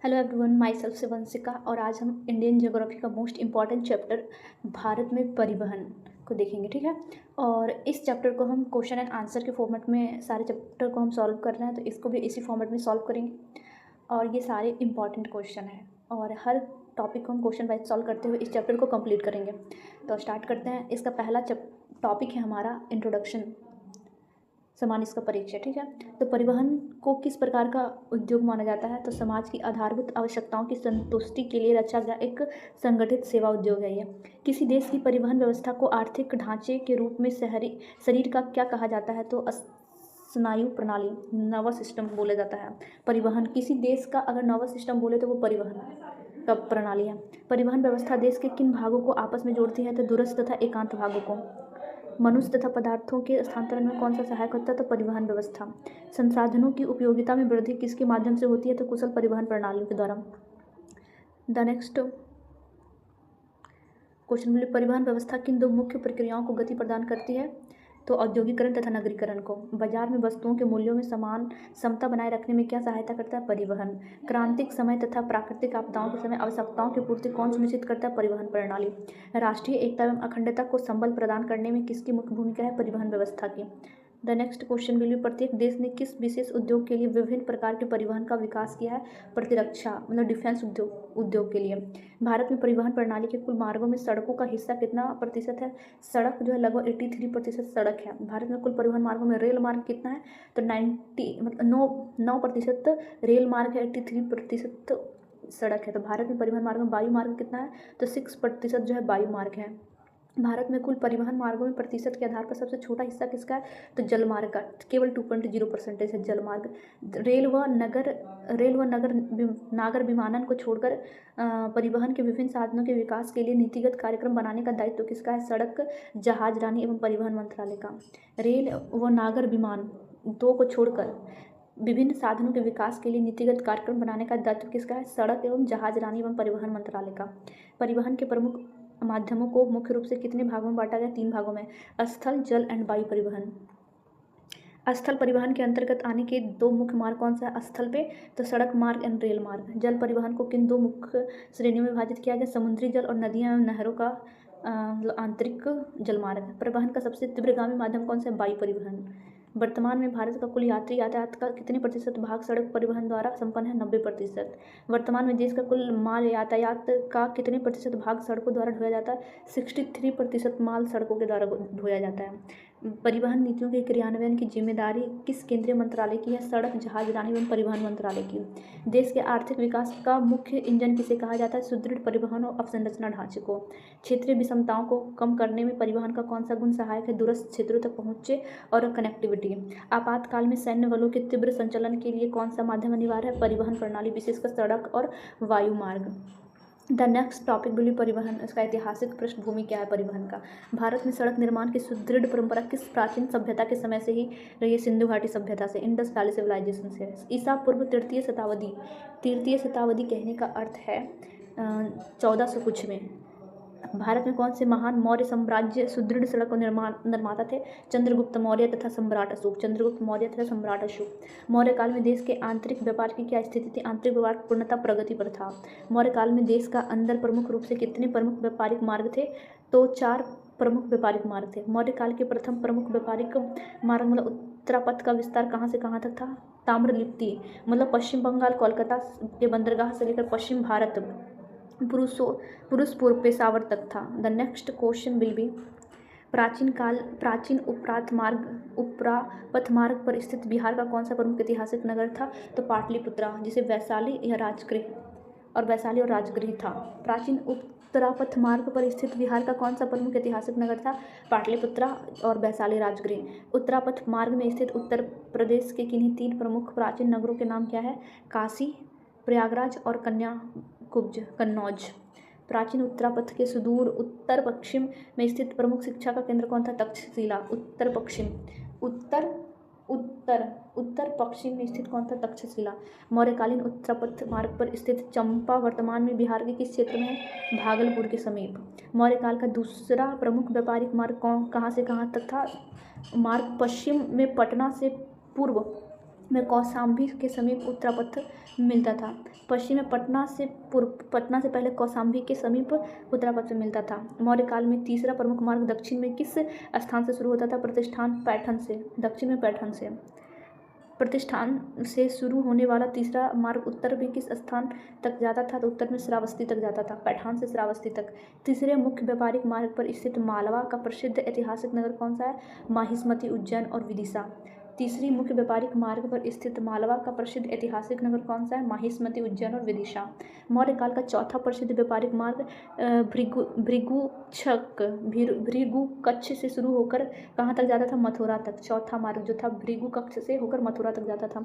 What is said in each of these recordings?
Hello everyone, my self से वंशिका और आज हम इंडियन ज्योग्राफी का मोस्ट इम्पॉर्टेंट चैप्टर भारत में परिवहन को देखेंगे। ठीक है, और इस चैप्टर को हम क्वेश्चन एंड आंसर के फॉर्मेट में सारे चैप्टर को हम सॉल्व कर रहे हैं, तो इसको भी इसी फॉर्मेट में सॉल्व करेंगे। और ये सारे इंपॉर्टेंट क्वेश्चन हैं और हर टॉपिक को हम क्वेश्चन वाइज सॉल्व करते हुए इस चैप्टर को कंप्लीट करेंगे। तो स्टार्ट करते हैं। इसका पहला टॉपिक है हमारा इंट्रोडक्शन, सामान्य इसका परिचय। ठीक है, तो परिवहन को किस प्रकार का उद्योग माना जाता है? तो समाज की आधारभूत आवश्यकताओं की संतुष्टि के लिए रचा गया एक संगठित सेवा उद्योग है। ये किसी देश की परिवहन व्यवस्था को आर्थिक ढांचे के रूप में शरीर का क्या कहा जाता है? तो स्नायु प्रणाली, नर्वस सिस्टम बोला जाता है। परिवहन किसी देश का अगर नर्वस सिस्टम बोले तो वो परिवहन का प्रणाली है। परिवहन व्यवस्था देश के किन भागों को आपस में जोड़ती है? तो दूरस्थ तथा एकांत भागों को। मनुष्य तथा पदार्थों के स्थानांतरण में कौन सा सहायक होता है? तो परिवहन व्यवस्था। संसाधनों की उपयोगिता में वृद्धि किसके माध्यम से होती है? तो कुशल परिवहन प्रणालियों के द्वारा। द नेक्स्ट क्वेश्चन, परिवहन व्यवस्था किन दो मुख्य प्रक्रियाओं को गति प्रदान करती है? तो औद्योगिकरण तथा नगरीकरण को। बाजार में वस्तुओं के मूल्यों में समान समता बनाए रखने में क्या सहायता करता है? परिवहन। क्रांतिक समय तथा प्राकृतिक आपदाओं के समय आवश्यकताओं की पूर्ति कौन सुनिश्चित करता है? परिवहन प्रणाली। राष्ट्रीय एकता एवं अखंडता को संबल प्रदान करने में किसकी मुख्य भूमिका है? परिवहन व्यवस्था की। The next question will B, प्रत्येक देश ने किस विशेष उद्योग के लिए विभिन्न प्रकार के परिवहन का विकास किया है? प्रतिरक्षा मतलब डिफेंस उद्योग के लिए। भारत में परिवहन प्रणाली के कुल मार्गों में सड़कों का हिस्सा कितना प्रतिशत है? सड़क जो है लगभग 83% सड़क है। भारत में कुल परिवहन मार्गों में रेल मार्ग कितना है? तो 9% रेल मार्ग है, 83% सड़क है। तो भारत में परिवहन मार्ग में वायु मार्ग कितना है? तो 6% जो है वायु मार्ग है। भारत में कुल परिवहन मार्गों में प्रतिशत के आधार पर सबसे छोटा हिस्सा किसका है? तो जल मार्ग का, केवल 2.0% है जल मार्ग। रेल व नागर विमानन को छोड़कर परिवहन के विभिन्न साधनों के विकास के लिए नीतिगत कार्यक्रम बनाने का दायित्व किसका है? सड़क, जहाजरानी एवं परिवहन मंत्रालय का। रेल व नागर विमान दो को छोड़कर विभिन्न साधनों के विकास के लिए नीतिगत कार्यक्रम बनाने का दायित्व किसका है? सड़क एवं जहाजरानी एवं परिवहन मंत्रालय का। परिवहन के प्रमुख माध्यमों को मुख्य रूप से कितने भागों में बांटा गया? 3 भागों में, स्थल, जल एंड वायु परिवहन। स्थल परिवहन के अंतर्गत आने के 2 मुख्य मार्ग कौन सा है? स्थल पे तो सड़क मार्ग एंड रेल मार्ग। जल परिवहन को किन 2 मुख्य श्रेणियों में विभाजित किया गया? समुद्री जल और नदियां एवं नहरों का आंतरिक जल मार्ग। परिवहन का सबसे तीव्रगामी माध्यम कौन सा है? वायु परिवहन। वर्तमान में भारत का कुल यात्री यातायात का कितने प्रतिशत भाग सड़क परिवहन द्वारा संपन्न है? 90%। वर्तमान में देश का कुल माल यातायात का कितने प्रतिशत भाग सड़कों द्वारा ढोया जाता है? 63% माल सड़कों के द्वारा ढोया जाता है। परिवहन नीतियों के क्रियान्वयन की जिम्मेदारी किस केंद्रीय मंत्रालय की है? सड़क, जहाजरानी एवं परिवहन मंत्रालय की। देश के आर्थिक विकास का मुख्य इंजन किसे कहा जाता है? सुदृढ़ परिवहन और अवसंरचना ढांचे को। क्षेत्रीय विषमताओं को कम करने में परिवहन का कौन सा गुण सहायक है? दूरस्थ क्षेत्रों तक पहुँचे और कनेक्टिविटी। आपातकाल में सैन्य बलों के तीव्र संचलन के लिए कौन सा माध्यम अनिवार्य है? परिवहन प्रणाली, विशेषकर सड़क और वायु मार्ग। The next topic will B परिवहन। इसका ऐतिहासिक पृष्ठभूमि क्या है परिवहन का? भारत में सड़क निर्माण की सुदृढ़ परंपरा किस प्राचीन सभ्यता के समय से ही रही है? सिंधु घाटी सभ्यता से, इंडस वैली सिविलाइजेशन से। ईसा पूर्व तृतीय शताब्दी कहने का अर्थ है 1400 कुछ में। भारत में कौन से महान मौर्य साम्राज्य सुदृढ़ सड़क निर्माता थे? चंद्रगुप्त मौर्य तथा सम्राट अशोक। मौर्य काल में देश के आंतरिक व्यापार की क्या स्थिति थी? आंतरिक व्यापार पूर्णतः प्रगति पर था। मौर्य काल में देश का अंदर प्रमुख रूप से कितने प्रमुख व्यापारिक मार्ग थे? तो 4 प्रमुख व्यापारिक मार्ग थे। मौर्य काल के प्रथम प्रमुख व्यापारिक मार्ग मतलब उत्तरापथ का विस्तार कहाँ से कहाँ तक था? ताम्रलिप्ति मतलब पश्चिम बंगाल, कोलकाता के बंदरगाह से लेकर पश्चिम भारत पुरुषपुर, पेशावर तक था। The next question will B, प्राचीन उपरापथ मार्ग पर स्थित बिहार का कौन सा प्रमुख ऐतिहासिक नगर था? तो पाटलिपुत्रा, जिसे वैशाली और राजगृह था। प्राचीन उत्तरापथ मार्ग पर स्थित बिहार का कौन सा प्रमुख ऐतिहासिक नगर था? पाटलिपुत्रा और वैशाली राजगृह। उत्तरापथ मार्ग में स्थित उत्तर प्रदेश के किन्हीं 3 प्रमुख प्राचीन नगरों के नाम क्या है? काशी, प्रयागराज और कन्नौज। प्राचीन उत्तरापथ के सुदूर उत्तर पश्चिम में स्थित प्रमुख शिक्षा का केंद्र कौन था? तक्षशिला। उत्तर पश्चिम में स्थित कौन था? तक्षशिला। मौर्यकालीन उत्तरापथ मार्ग पर स्थित चंपा वर्तमान में बिहार के किस क्षेत्र में है? भागलपुर के समीप। मौर्यकाल का दूसरा प्रमुख व्यापारिक मार्ग कहाँ से कहाँ तक था? मार्ग पश्चिम में पटना से पूर्व में कौशाम्बी के समीप उत्तरापथ मिलता था। पश्चिम में पटना से पहले कौशाम्बी के समीप उत्तरापथ में मिलता था। मौर्य काल में तीसरा प्रमुख मार्ग दक्षिण में किस स्थान से शुरू होता था? प्रतिष्ठान पैठण से। दक्षिण में पैठण से। प्रतिष्ठान से शुरू होने वाला तीसरा मार्ग उत्तर में किस स्थान तक जाता था? तो उत्तर में श्रावस्ती तक जाता था। पैठान से श्रावस्ती तक। तीसरे मुख्य व्यापारिक मार्ग पर स्थित मालवा का प्रसिद्ध ऐतिहासिक नगर कौन सा है? माहिष्मती, उज्जैन और विदिशा। तीसरी मुख्य व्यापारिक मार्ग पर स्थित मालवा का प्रसिद्ध ऐतिहासिक नगर कौन सा है? माहिष्मती, उज्जैन और विदिशा। मौर्य काल का चौथा प्रसिद्ध व्यापारिक मार्ग भृगुकच्छ से शुरू होकर कहाँ तक जाता था? मथुरा तक। चौथा मार्ग जो था भृगुकच्छ से होकर मथुरा तक जाता था।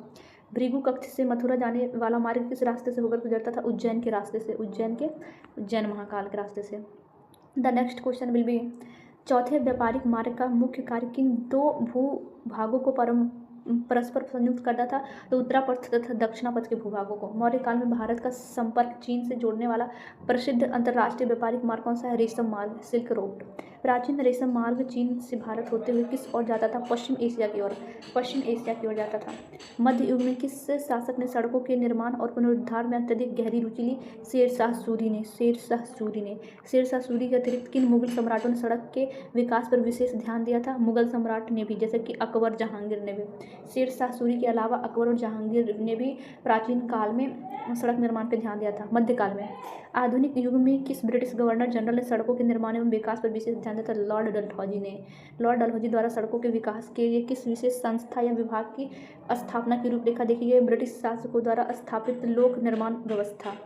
भृगुकच्छ से मथुरा जाने वाला मार्ग किस रास्ते से होकर गुजरता था? उज्जैन के रास्ते से। उज्जैन महाकाल के रास्ते से। The next question will B, चौथे व्यापारिक मार्ग का मुख्य कार्य किन दो भूभागों को परस्पर संयुक्त करता था? तो उत्तरापथ तथा दक्षिणापथ के भूभागों को। मौर्य काल में भारत का संपर्क चीन से जोड़ने वाला प्रसिद्ध अंतर्राष्ट्रीय व्यापारिक मार्ग कौन सा है? रेशम मार्ग, सिल्क रोड। प्राचीन रेशम मार्ग चीन से भारत होते हुए किस ओर जाता था? पश्चिम एशिया की ओर जाता था। मध्य युग में किस शासक ने सड़कों के निर्माण और पुनरुद्धार में अत्यधिक गहरी रुचि ली? शेरशाह सूरी ने। शेरशाह सूरी के अतिरिक्त किन मुगल सम्राटों ने सड़क के विकास पर विशेष ध्यान दिया था? मुगल सम्राट ने भी, जैसे कि अकबर, जहांगीर ने भी। शेरशाह सूरी के अलावा अकबर और जहांगीर ने भी प्राचीन काल में सड़क निर्माण पर ध्यान दिया था। मध्यकाल में आधुनिक युग में किस ब्रिटिश गवर्नर जनरल ने सड़कों के निर्माण एवं विकास पर विशेष ध्यान दिया था? लॉर्ड डलहौजी ने। लॉर्ड डलहौजी द्वारा सड़कों के विकास के लिए किस विशेष संस्था या विभाग की स्थापना की रूपरेखा देखी गई? ब्रिटिश शासकों द्वारा स्थापित लोक निर्माण व्यवस्था।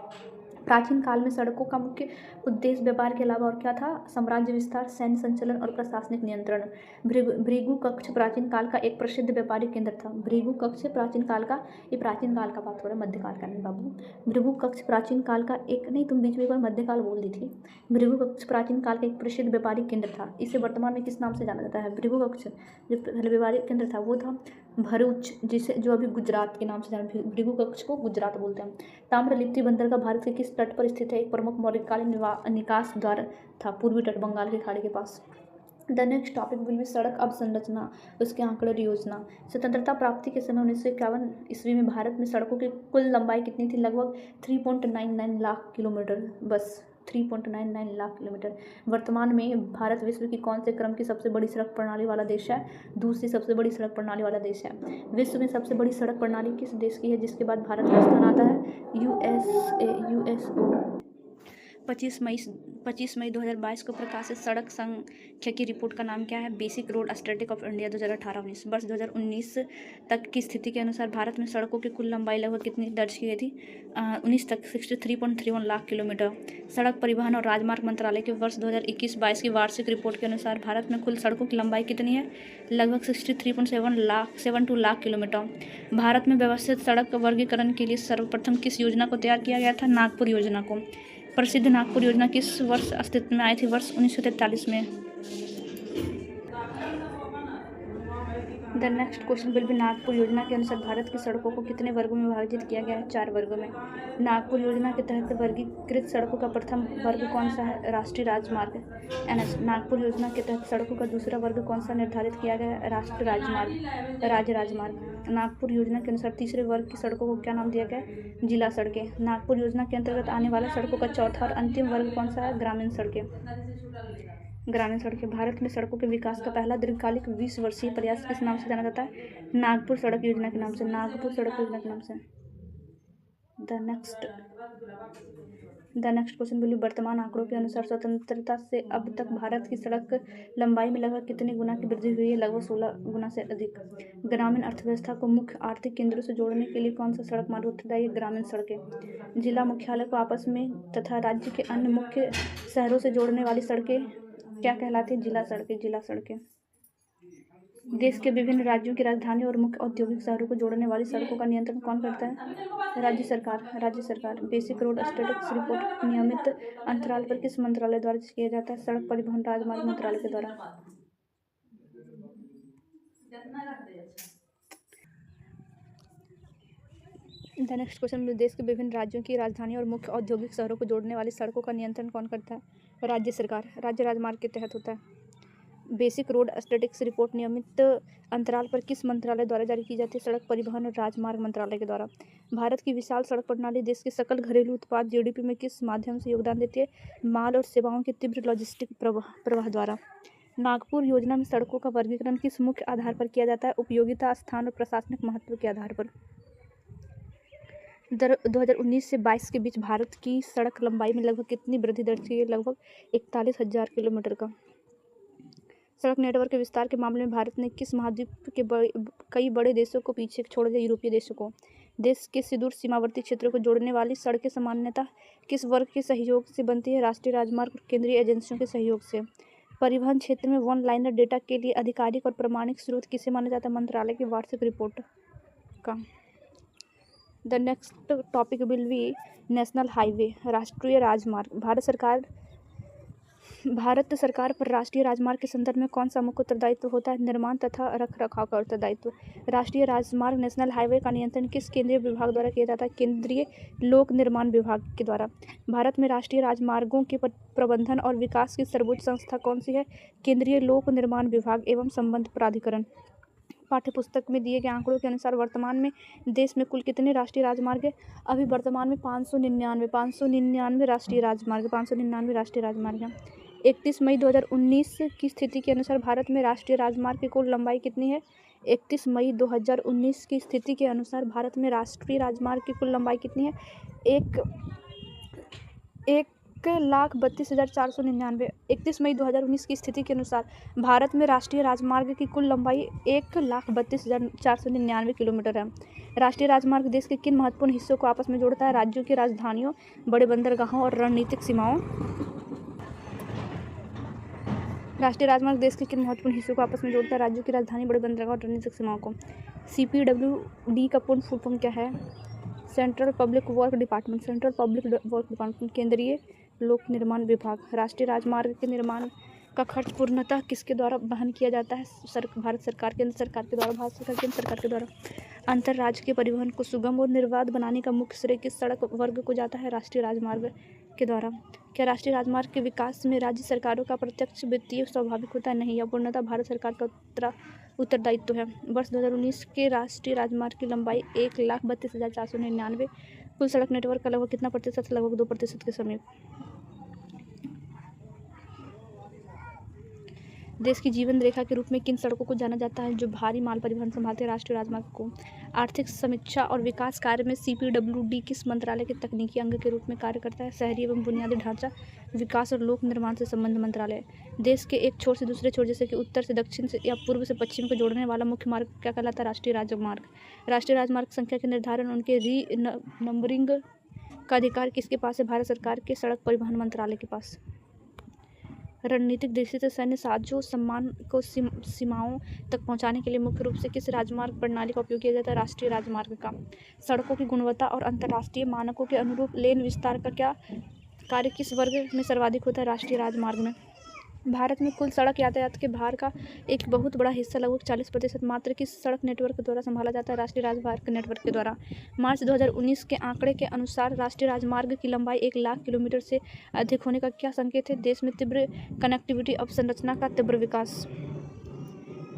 प्राचीन काल में सड़कों का मुख्य उद्देश्य व्यापार के अलावा और क्या था? साम्राज्य विस्तार, सैन्य संचालन और प्रशासनिक नियंत्रण। भृगुकच्छ प्राचीन काल का एक प्रसिद्ध व्यापारिक केंद्र था। भृगुकच्छ प्राचीन काल का, ये प्राचीन काल का बात हो रहा है, मध्यकाल का नहीं बाबू। भृगुकच्छ प्राचीन काल का एक, नहीं तुम बीच में एक बार मध्यकाल बोल दी थी। भृगुकच्छ प्राचीन काल का एक प्रसिद्ध व्यापारिक केंद्र था। इसे वर्तमान में किस नाम से जाना जाता है? भृगुकच्छ जो पहले व्यापारिक केंद्र था वो था भरूच, जिसे जो अभी गुजरात के नाम से जाना, भृगुकच्छ को गुजरात बोलते हैं। ताम्रलिप्ति बंदरगाह भारत के किस तट पर स्थित है? एक प्रमुख मौर्यकालीन निकास द्वार था, पूर्वी तट, बंगाल की खाड़ी के पास। The next topic will be सड़क अवसंरचना, उसके आंकड़े और योजना। स्वतंत्रता प्राप्ति के समय 1951 ईस्वी में भारत में सड़कों की कुल लंबाई कितनी थी? लगभग 3.99 लाख किलोमीटर। बस 3.99 लाख किलोमीटर। वर्तमान में भारत विश्व की कौन से क्रम की सबसे बड़ी सड़क प्रणाली वाला देश है? दूसरी सबसे बड़ी सड़क प्रणाली वाला देश है। विश्व में सबसे बड़ी सड़क प्रणाली किस देश की है जिसके बाद भारत का स्थान आता है? यूएसओ। 25 मई 2022 को प्रकाशित सड़क सांख्यिकी रिपोर्ट का नाम क्या है? Basic road statistics of India 2018-19। वर्ष 2019 तक की स्थिति के अनुसार भारत में सड़कों की कुल लंबाई लगभग कितनी दर्ज की गई थी? 19 तक 63.31 लाख किलोमीटर। सड़क परिवहन और राजमार्ग मंत्रालय के वर्ष 2021-22 की वार्षिक रिपोर्ट के अनुसार भारत में कुल सड़कों की लंबाई कितनी है? लगभग 63.72 लाख किलोमीटर। भारत में व्यवस्थित सड़क वर्गीकरण के लिए सर्वप्रथम किस योजना को तैयार किया गया था? नागपुर योजना को। प्रसिद्ध नागपुर योजना किस वर्ष अस्तित्व में आई थी? वर्ष 1943 में। The next question will B, Nagpur योजना के अनुसार भारत की सड़कों को कितने वर्गों में विभाजित किया गया है? 4 वर्गों में। नागपुर योजना के तहत वर्गीकृत सड़कों का प्रथम वर्ग कौन सा है? राष्ट्रीय राजमार्ग, NH। नागपुर योजना के तहत सड़कों का दूसरा वर्ग कौन सा निर्धारित किया गया है? राष्ट्रीय राजमार्ग, राज्य राजमार्ग। नागपुर योजना के अनुसार तीसरे वर्ग की सड़कों को क्या नाम दिया गया है? जिला सड़कें। नागपुर योजना के अंतर्गत आने वाला सड़कों का चौथा और अंतिम वर्ग कौन सा है? ग्रामीण सड़कें। ग्रामीण सड़कें। भारत में सड़कों के विकास का पहला दीर्घकालिक 20 वर्षीय प्रयास किस नाम से जाना जाता है? नागपुर सड़क योजना के नाम से। नागपुर सड़क योजना के नाम से। The next question will B, वर्तमान आंकड़ों के अनुसार स्वतंत्रता से अब तक भारत की सड़क लंबाई में लगभग कितने गुना की वृद्धि हुई है? लगभग 16 गुना से अधिक। ग्रामीण अर्थव्यवस्था को मुख्य आर्थिक केंद्रों से जोड़ने के लिए कौन सा सड़क मार्ग उत्तरदायी है? ग्रामीण सड़कें। जिला मुख्यालय को आपस में तथा राज्य के अन्य मुख्य शहरों से जोड़ने वाली सड़कें क्या कहलाती हैं? जिला सड़कें। देश के विभिन्न राज्यों की राजधानी और मुख्य औद्योगिक शहरों को जोड़ने वाली सड़कों का नियंत्रण कौन करता है? राज्य सरकार। बेसिक रोड स्टैटिस्टिक्स रिपोर्ट नियमित अंतराल पर किस मंत्रालय द्वारा किया जाता है? सड़क परिवहन राजमार्ग मंत्रालय के द्वारा। द नेक्स्ट क्वेश्चन, देश के विभिन्न राज्यों की राजधानी और मुख्य औद्योगिक शहरों को जोड़ने वाली सड़कों का नियंत्रण कौन करता है? राज्य सरकार। राज्य राजमार्ग के तहत होता है। बेसिक रोड स्टैटिक्स रिपोर्ट नियमित अंतराल पर किस मंत्रालय द्वारा जारी की जाती है? सड़क परिवहन और राजमार्ग मंत्रालय के द्वारा। भारत की विशाल सड़क प्रणाली देश के सकल घरेलू उत्पाद जीडीपी में किस माध्यम से योगदान देती है? माल और सेवाओं के तीव्र लॉजिस्टिक प्रवाह द्वारा। नागपुर योजना में सड़कों का वर्गीकरण किस मुख्य आधार पर किया जाता है? उपयोगिता, स्थान और प्रशासनिक महत्व के आधार पर। 2019 से 22 के बीच भारत की सड़क लंबाई में लगभग कितनी वृद्धि दर्ज की है? लगभग 41,000 किलोमीटर का। सड़क नेटवर्क के विस्तार के मामले में भारत ने किस महाद्वीप के कई बड़े देशों को पीछे छोड़ दिया? यूरोपीय देशों को। देश के सुदूर सीमावर्ती क्षेत्रों को जोड़ने वाली सड़कें सामान्यतः किस वर्ग के सहयोग से बनती है? राष्ट्रीय राजमार्ग और केंद्रीय एजेंसियों के सहयोग से। परिवहन क्षेत्र में वन लाइनर डेटा के लिए आधिकारिक और प्रमाणिक स्रोत किसे माना जाता है? मंत्रालय की वार्षिक रिपोर्ट का। The next topic will B national highway, राष्ट्रीय राजमार्ग। भारत सरकार पर राष्ट्रीय राजमार्ग के संदर्भ में कौन सा मुख्य उत्तरदायित्व होता है? निर्माण तथा रखरखाव का उत्तरदायित्व। राष्ट्रीय राजमार्ग नेशनल हाईवे का नियंत्रण किस केंद्रीय विभाग द्वारा किया जाता है? केंद्रीय लोक निर्माण विभाग के द्वारा। भारत में राष्ट्रीय राजमार्गों के प्रबंधन और विकास की सर्वोच्च संस्था कौन सी है? केंद्रीय लोक निर्माण विभाग एवं संबद्ध प्राधिकरण। पाठ्यपुस्तक में दिए गए आंकड़ों के अनुसार वर्तमान में देश में कुल कितने राष्ट्रीय राजमार्ग है? अभी वर्तमान में 599 राष्ट्रीय राजमार्ग हैं। 31 मई 2019 की स्थिति के अनुसार भारत में राष्ट्रीय राजमार्ग की कुल लंबाई कितनी है? 31 मई 2019 की स्थिति के अनुसार भारत में राष्ट्रीय राजमार्ग की कुल लंबाई कितनी है? 1,32,499। 31 मई 2019 की स्थिति के अनुसार भारत में राष्ट्रीय राजमार्ग की कुल लंबाई 1,32,499 किलोमीटर है। राष्ट्रीय राजमार्ग देश के किन महत्वपूर्ण हिस्सों को आपस में जोड़ता है? राज्यों की राजधानियों, बड़े बंदरगाहों और रणनीतिक सीमाओं। राष्ट्रीय राजमार्ग देश के किन महत्वपूर्ण हिस्सों को आपस में जोड़ता है? राज्यों की राजधानी, बड़े बंदरगाह और रणनीतिक सीमाओं को। CPWD का पूर्ण फुल फॉर्म क्या है? सेंट्रल पब्लिक वर्क डिपार्टमेंट, केंद्रीय लोक निर्माण विभाग। राष्ट्रीय राजमार्ग के निर्माण का खर्च पूर्णतः किसके द्वारा वहन किया जाता है? भारत सरकार, केंद्र सरकार के द्वारा। अंतर्राज्यीय परिवहन को सुगम और निर्बाध बनाने का मुख्य श्रेय किस सड़क वर्ग को जाता है? राष्ट्रीय राजमार्ग के द्वारा। क्या राष्ट्रीय राजमार्ग के विकास में राज्य सरकारों का प्रत्यक्ष वित्तीय स्वाभाविक होता है? नहीं, यह पूर्णतः भारत सरकार का उत्तरदायित्व है। वर्ष 2019 के राष्ट्रीय राजमार्ग की लंबाई 1,32,499। कुल सड़क नेटवर्क का लगभग कितना प्रतिशत? लगभग 2% के समीप। देश की जीवन रेखा के रूप में किन सड़कों को जाना जाता है जो भारी माल परिवहन संभालते हैं? राष्ट्रीय राजमार्ग को। आर्थिक समीक्षा और विकास कार्य में CPWD किस मंत्रालय के तकनीकी अंग के रूप में कार्य करता है? शहरी एवं बुनियादी ढांचा विकास और लोक निर्माण से संबंध मंत्रालय। देश के एक छोर से दूसरे छोर, जैसे कि उत्तर से दक्षिण से या पूर्व से पश्चिम को जोड़ने वाला मुख्य मार्ग क्या कहलाता है? राष्ट्रीय राजमार्ग। राष्ट्रीय राजमार्ग संख्या के निर्धारण, उनके नंबरिंग का अधिकार किसके पास है? भारत सरकार के सड़क परिवहन मंत्रालय के पास। रणनीतिक दृष्टि से सैन्य साजो सामान को सीमाओं तक पहुंचाने के लिए मुख्य रूप से किस राजमार्ग प्रणाली का उपयोग किया जाता है? राष्ट्रीय राजमार्ग का। सड़कों की गुणवत्ता और अंतर्राष्ट्रीय मानकों के अनुरूप लेन विस्तार का क्या कार्य किस वर्ग में सर्वाधिक होता है? राष्ट्रीय राजमार्ग में। भारत में कुल सड़क यातायात के भार का एक बहुत बड़ा हिस्सा, लगभग 40% मात्र किस सड़क नेटवर्क द्वारा संभाला जाता है? राष्ट्रीय राजमार्ग नेटवर्क के द्वारा। मार्च 2019 के आंकड़े के अनुसार राष्ट्रीय राजमार्ग की लंबाई 1 लाख किलोमीटर से अधिक होने का क्या संकेत है? देश में तीव्र कनेक्टिविटी अवसंरचना का तीव्र विकास।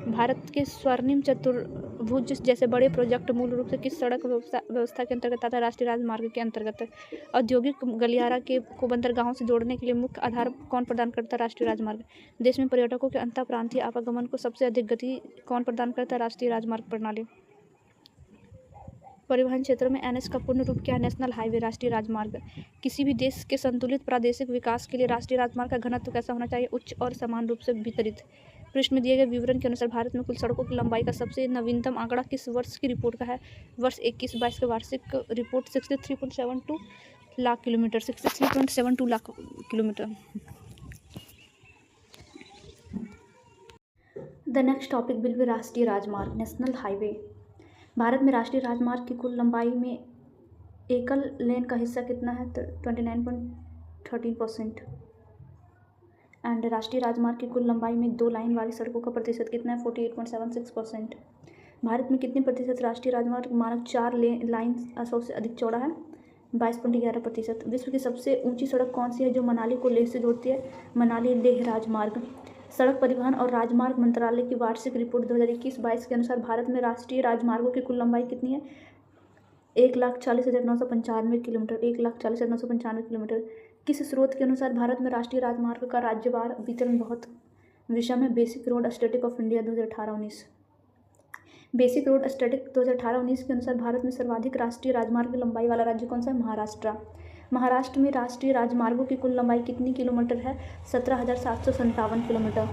भारत के स्वर्णिम चतुर्भुज जैसे बड़े प्रोजेक्ट मूल रूप से किस सड़क व्यवस्था के अंतर्गत आता है? राष्ट्रीय राजमार्ग के अंतर्गत। औद्योगिक गलियारा को बंदरगाहों से जोड़ने के लिए मुख्य आधार कौन प्रदान करता है? राष्ट्रीय राजमार्ग। देश में पर्यटकों के अंतर प्रांतीय आवागमन को सबसे अधिक गति कौन प्रदान करता है? राष्ट्रीय राजमार्ग प्रणाली। परिवहन क्षेत्र में NH का पूर्ण रूप क्या है? नेशनल हाईवे, राष्ट्रीय राजमार्ग। किसी भी देश के संतुलित प्रादेशिक विकास के लिए राष्ट्रीय राजमार्ग का घनत्व कैसा होना चाहिए? उच्च और समान रूप से वितरित। पृष्ठ में दिए गए विवरण के अनुसार भारत में कुल सड़कों की लंबाई का सबसे नवीनतम आंकड़ा किस वर्ष की रिपोर्ट का है? वर्ष 21-22 का वार्षिक report 63.72 lakh kilometre. 63.72 lakh kilometre. The next topic will B राष्ट्रीय राजमार्ग, नेशनल हाईवे। भारत में राष्ट्रीय राजमार्ग की कुल लंबाई में एकल लेन का हिस्सा कितना है? 29.13%। एंड राष्ट्रीय राजमार्ग की कुल लंबाई में 2 लाइन वाली सड़कों का प्रतिशत कितना है? 48.76%। भारत में कितने प्रतिशत राष्ट्रीय राजमार्ग मानक 4 लाइन 100 से अधिक चौड़ा है? 22.11%। विश्व की सबसे ऊंची सड़क कौन सी है जो मनाली को लेह से जोड़ती है? मनाली लेह राजमार्ग। सड़क परिवहन और राजमार्ग मंत्रालय की वार्षिक रिपोर्ट 2021-22 के अनुसार भारत में राष्ट्रीय राजमार्गों की कुल लंबाई कितनी है? 1,40,995 किलोमीटर। 1,40,995 किलोमीटर। किस स्रोत के अनुसार भारत में राष्ट्रीय राजमार्ग का राज्यवार वितरण बहुत विषम है? Basic road static of India 2018-19। Basic road static 2018-19 के अनुसार भारत में सर्वाधिक राष्ट्रीय राजमार्ग की लंबाई वाला राज्य कौन सा है? महाराष्ट्र। महाराष्ट्र में राष्ट्रीय राजमार्गों की कुल लंबाई कितनी किलोमीटर है? 17,757 किलोमीटर।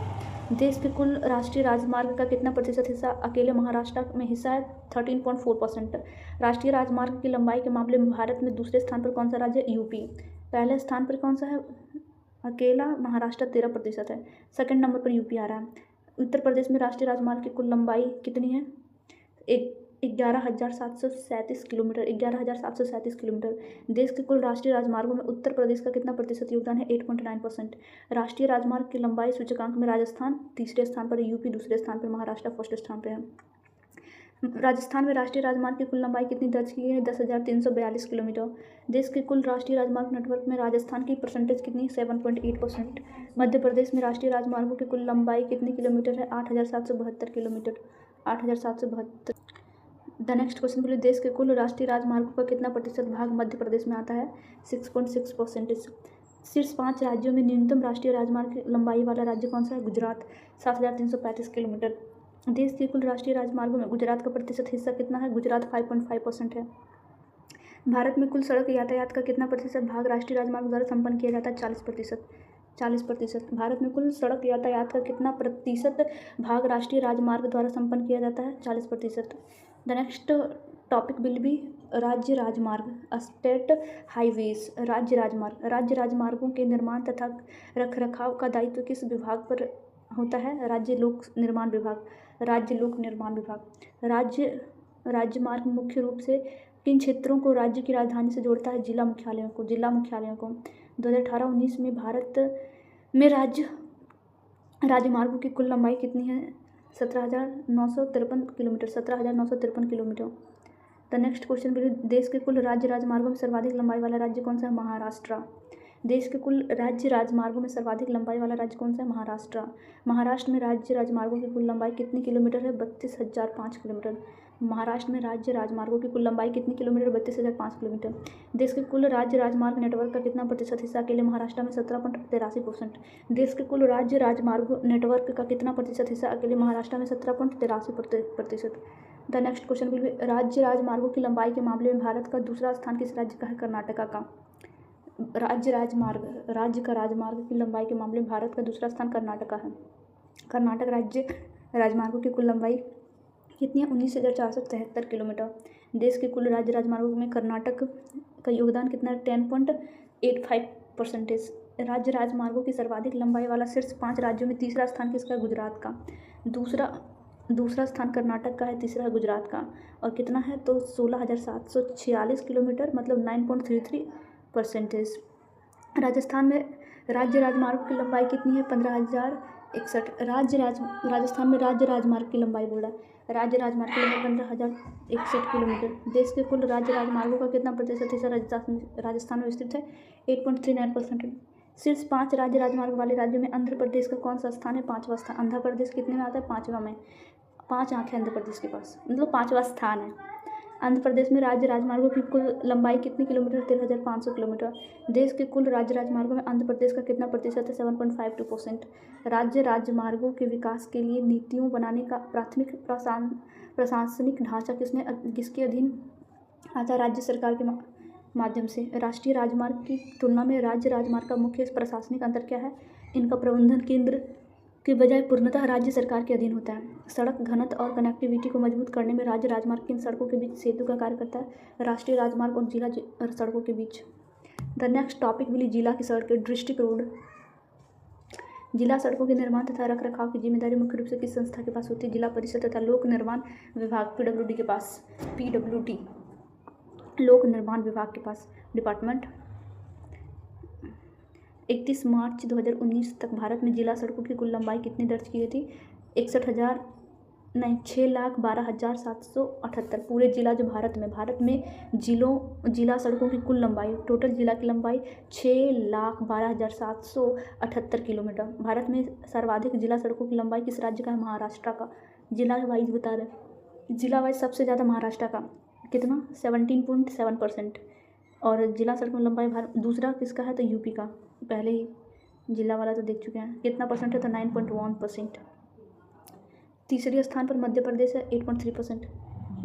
देश के कुल राष्ट्रीय राजमार्ग का कितना प्रतिशत हिस्सा अकेले महाराष्ट्र में हिस्सा है? 13.4%। राष्ट्रीय राजमार्ग की लंबाई के मामले में भारत में दूसरे स्थान पर कौन सा राज्य है? यूपी। पहले स्थान पर कौन सा है? अकेला महाराष्ट्र 13% है। सेकंड नंबर पर यूपी आ रहा है। उत्तर प्रदेश में राष्ट्रीय राजमार्ग की कुल लंबाई कितनी है? 11,737 किलोमीटर। 11,737 किलोमीटर। देश के कुल राष्ट्रीय राजमार्गों में उत्तर प्रदेश का कितना प्रतिशत योगदान है? 8.9%। राष्ट्रीय राजमार्ग की लंबाई सूचकांक में राजस्थान तीसरे स्थान पर, यूपी दूसरे स्थान पर, महाराष्ट्र फर्स्ट स्थान पर है। राजस्थान में राष्ट्रीय राजमार्ग की कुल लंबाई कितनी दर्ज की है? 10,342 किलोमीटर। देश के कुल राष्ट्रीय राजमार्ग नेटवर्क में राजस्थान की परसेंटेज कितनी? 7.8%। मध्य प्रदेश में राष्ट्रीय राजमार्गों की कुल लंबाई कितनी किलोमीटर है? 8,772 किलोमीटर। 8,772। द नेक्स्ट क्वेश्चन बोलिए, देश के कुल राष्ट्रीय राजमार्गों का कितना प्रतिशत भाग मध्य प्रदेश में आता है? 6.6%। शीर्ष 5 राज्यों में न्यूनतम राष्ट्रीय राजमार्ग की लंबाई वाला राज्य कौन सा है? गुजरात। 7,335 किलोमीटर। देश के कुल राष्ट्रीय राजमार्गों में गुजरात का प्रतिशत हिस्सा कितना है? गुजरात 5.5% है। भारत में कुल सड़क यातायात का कितना प्रतिशत भाग राष्ट्रीय राजमार्ग द्वारा संपन्न किया जाता है? 40%। 40%। भारत में कुल सड़क यातायात का कितना प्रतिशत भाग राष्ट्रीय राजमार्ग द्वारा संपन्न किया जाता है? 40%। The next topic will B राज्य राजमार्ग, स्टेट हाईवेज। राज्य राजमार्ग। राज्य राजमार्गों के निर्माण तथा रखरखाव का दायित्व किस विभाग पर होता है? राज्य लोक निर्माण विभाग। राज्य लोक निर्माण विभाग। राजमार्ग मुख्य रूप से किन क्षेत्रों को राज्य की राजधानी से जोड़ता है? जिला मुख्यालयों को। 2018-19 में भारत में राजमार्गों की कुल लंबाई कितनी है? 17,953 kilometre. 17,953 kilometre. The next question, देश के कुल राज्य राजमार्गों में सर्वाधिक लंबाई वाला राज्य कौन सा है? महाराष्ट्र। देश के कुल राज्य राजमार्गों में सर्वाधिक लंबाई वाला राज्य कौन सा है? महाराष्ट्र। महाराष्ट्र में राज्य राजमार्गों की कुल लंबाई कितनी किलोमीटर है? 32,005 किलोमीटर। महाराष्ट्र में राज्य राजमार्गों की कुल लंबाई कितनी किलोमीटर? 32,005 किलोमीटर। देश के कुल राज्य राजमार्ग नेटवर्क का कितना प्रतिशत हिस्सा अकेले महाराष्ट्र में? 17.83%। देश के कुल राज्य राजमार्ग नेटवर्क का कितना प्रतिशत हिस्सा अकेले महाराष्ट्र में? 17.83%। The next question will B, राज्य राजमार्गों की लंबाई के मामले में भारत का दूसरा स्थान किस राज्य का है? कर्नाटका का। राज्य का राजमार्ग की लंबाई के मामले में भारत का दूसरा स्थान कर्नाटका है। कर्नाटक राज्य राजमार्गों की कुल लंबाई कितनी है? 19,473 किलोमीटर। देश के कुल राज्य राजमार्गों में कर्नाटक का योगदान कितना है? 10.85%। राज्य राजमार्गों की सर्वाधिक लंबाई वाला शीर्ष 5 राज्यों में तीसरा स्थान किसका है? गुजरात का। दूसरा स्थान कर्नाटक का है, तीसरा है गुजरात का। और कितना है? तो 16,746 किलोमीटर, मतलब 9.33%। राजस्थान में राज्य राजमार्ग की लंबाई कितनी है? 15,061। राजस्थान में राज्य राजमार्ग की लंबाई बोल रहा है। राज्य राजमार्ग की लंबाई 15,061 किलोमीटर। देश के कुल राज्य राजमार्गों का कितना प्रतिशत हिस्सा राजस्थान में विस्तृत है? 8.39%। शीर्ष 5 राज्य राजमार्ग वाले राज्यों में आंध्र प्रदेश का कौन सा स्थान है? 5वां स्थान। आंध्र प्रदेश कितने में आता है? 5वां में। 5 आंखें आंध्र प्रदेश के पास, मतलब 5वां स्थान है। आंध्र प्रदेश में राज्य राजमार्गों की कुल लंबाई कितनी किलोमीटर? 13,500 किलोमीटर। देश के कुल राज्य राजमार्गों में आंध्र प्रदेश का कितना प्रतिशत है? 7.52%। राज्य राजमार्गों के विकास के लिए नीतियों बनाने का प्राथमिक प्रशासनिक ढांचा किसके अधीन आता है? राज्य सरकार के माध्यम से। राष्ट्रीय राजमार्ग की तुलना में राज्य राजमार्ग का मुख्य प्रशासनिक अंतर क्या है? इनका प्रबंधन केंद्र के बजाय पूर्णतः राज्य सरकार के अधीन होता है। सड़क घनत्व और कनेक्टिविटी को मजबूत करने में राज्य राजमार्ग किन सड़कों के बीच सेतु का कार्य करता है? राष्ट्रीय राजमार्ग और जिला सड़कों के बीच। द नेक्स्ट टॉपिक विल जिला की सड़कें, डिस्ट्रिक्ट रोड। जिला सड़कों के निर्माण तथा रखरखाव की जिम्मेदारी मुख्य रूप से किस संस्था के पास होती है? जिला परिषद तथा लोक निर्माण विभाग, PWD के पास। PWD, लोक निर्माण विभाग के पास डिपार्टमेंट। 31 मार्च 2019 तक भारत में जिला सड़कों की कुल लंबाई कितनी दर्ज की गई थी? नहीं, 6,12,778 पूरे जिला जो भारत में जिला सड़कों की कुल लंबाई, टोटल जिला की लंबाई 6,12,778 किलोमीटर। भारत में सर्वाधिक जिला सड़कों की लंबाई किस राज्य का है? महाराष्ट्र का। जिला वाइज बता रहे, जिला वाइज सबसे ज़्यादा महाराष्ट्र का, कितना? 17.7%। और जिला सड़कों की लंबाई दूसरा किसका है? तो यूपी का। पहले ही जिला वाला तो देख चुके हैं, कितना परसेंट है? तो 9.1%। तीसरे स्थान पर मध्य प्रदेश है, 8.3%।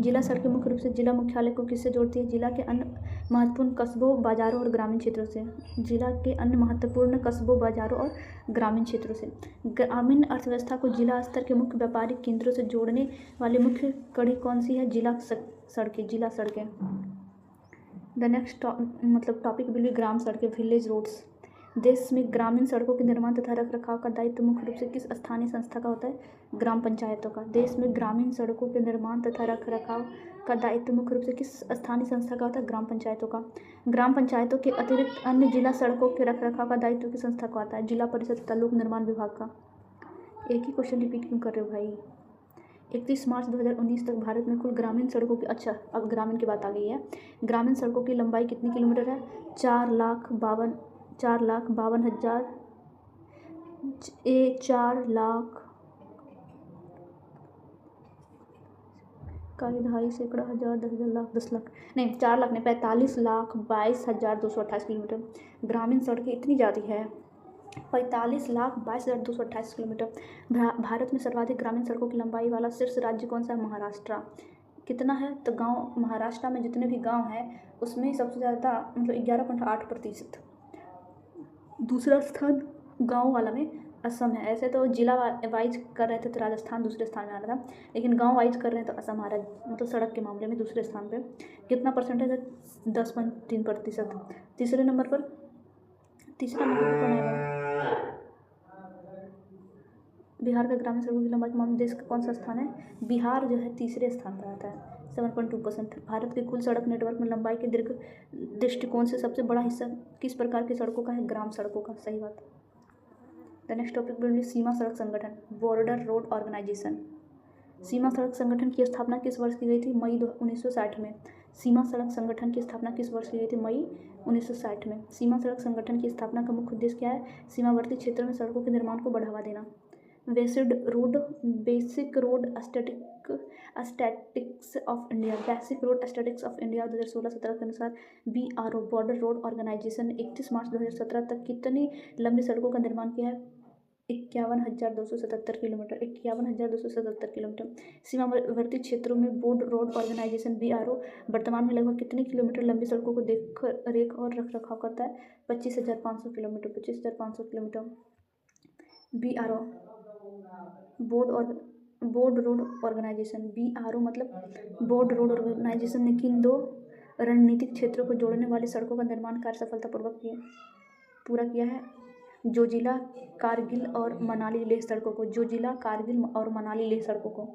जिला सड़कें मुख्य रूप से जिला मुख्यालय को किससे जोड़ती है? जिला के अन्य महत्वपूर्ण कस्बों, बाजारों और ग्रामीण क्षेत्रों से। जिला के अन्य महत्वपूर्ण कस्बों, बाजारों और ग्रामीण क्षेत्रों से। ग्रामीण अर्थव्यवस्था को जिला स्तर के मुख्य व्यापारिक केंद्रों से जोड़ने वाली मुख्य कड़ी कौन सी है? जिला सड़कें। The next topic will be ग्राम सड़कें, विलेज रोड्स। देश में ग्रामीण सड़कों के निर्माण तथा रखरखाव का दायित्व मुख्य रूप से किस स्थानीय संस्था का होता है? ग्राम पंचायतों का। देश में ग्रामीण सड़कों के निर्माण तथा रखरखाव का दायित्व मुख्य रूप से किस स्थानीय संस्था का होता है? ग्राम पंचायतों का। ग्राम पंचायतों के अतिरिक्त अन्य जिला सड़कों के रखरखाव का दायित्व किस संस्था का आता है? जिला परिषद तथा लोक निर्माण विभाग का। एक ही क्वेश्चन रिपीट क्यों कर रहे हो भाई? 31 मार्च 2019 तक भारत में कुल ग्रामीण सड़कों की, अच्छा अब ग्रामीण की बात आ गई है, ग्रामीण सड़कों की लंबाई कितनी किलोमीटर है? 4,52,000 4,02,000 सैकड़ा, हज़ार, 10,000, लाख, 10 लाख, नहीं 4 लाख नहीं, 45,22,228 किलोमीटर। ग्रामीण सड़कें इतनी ज़्यादा है, 45,22,228 किलोमीटर। भारत में सर्वाधिक ग्रामीण सड़कों की लंबाई वाला शीर्ष राज्य कौन सा है? महाराष्ट्र। कितना है? तो गांव, महाराष्ट्र में जितने भी गांव हैं उसमें सबसे ज़्यादा 11.8%। दूसरा स्थान गांव वाला में असम है। ऐसे तो जिला वाइज कर रहे थे तो राजस्थान दूसरे स्थान में आ रहा था, लेकिन गांव वाइज कर रहे हैं तो असम आ रहा है, सड़क के मामले में दूसरे स्थान पे। कितना परसेंटेज है? 10.3%। तीसरा नंबर पर कौन आएगा? बिहार का ग्रामीण सड़कों की लंबाई के मामले में देश का कौन सा स्थान है? बिहार जो है तीसरे स्थान पर आता है, 7.2%। भारत के कुल सड़क नेटवर्क में लंबाई के दीर्घ दृष्टिकोण से सबसे बड़ा हिस्सा किस प्रकार की सड़कों का है? ग्राम सड़कों का। सही बात। The next topic will be सीमा सड़क संगठन, बॉर्डर रोड ऑर्गेनाइजेशन। सीमा सड़क संगठन की स्थापना किस वर्ष की गई थी? मई 1960 में। सीमा सड़क संगठन की स्थापना किस वर्ष की गई थी? मई 1960 में। सीमा सड़क संगठन की स्थापना का मुख्य उद्देश्य क्या है? सीमावर्ती क्षेत्रों में सड़कों के निर्माण को बढ़ावा देना। Basic road statics of India 2016-17 के अनुसार BRO बॉर्डर रोड ऑर्गेनाइजेशन ने 31 मार्च 2017 तक कितनी लंबी सड़कों का निर्माण किया है? 51,277 किलोमीटर। 51,277 किलोमीटर। सीमावर्ती क्षेत्रों में बॉर्डर रोड ऑर्गेनाइजेशन BRO वर्तमान में लगभग कितने किलोमीटर लंबी सड़कों को देख रेख और रखरखाव करता है? 25,500 kilometre. 25,500 kilometre. BRO border road organisation, BRO मतलब बोर्ड रोड ऑर्गेनाइजेशन ने किन 2 रणनीतिक क्षेत्रों को जोड़ने वाली सड़कों का निर्माण कार्य सफलतापूर्वक पूरा किया है? जोजिला, कारगिल और मनाली लेह सड़कों को। जोजिला, कारगिल और मनाली लेह सड़कों को।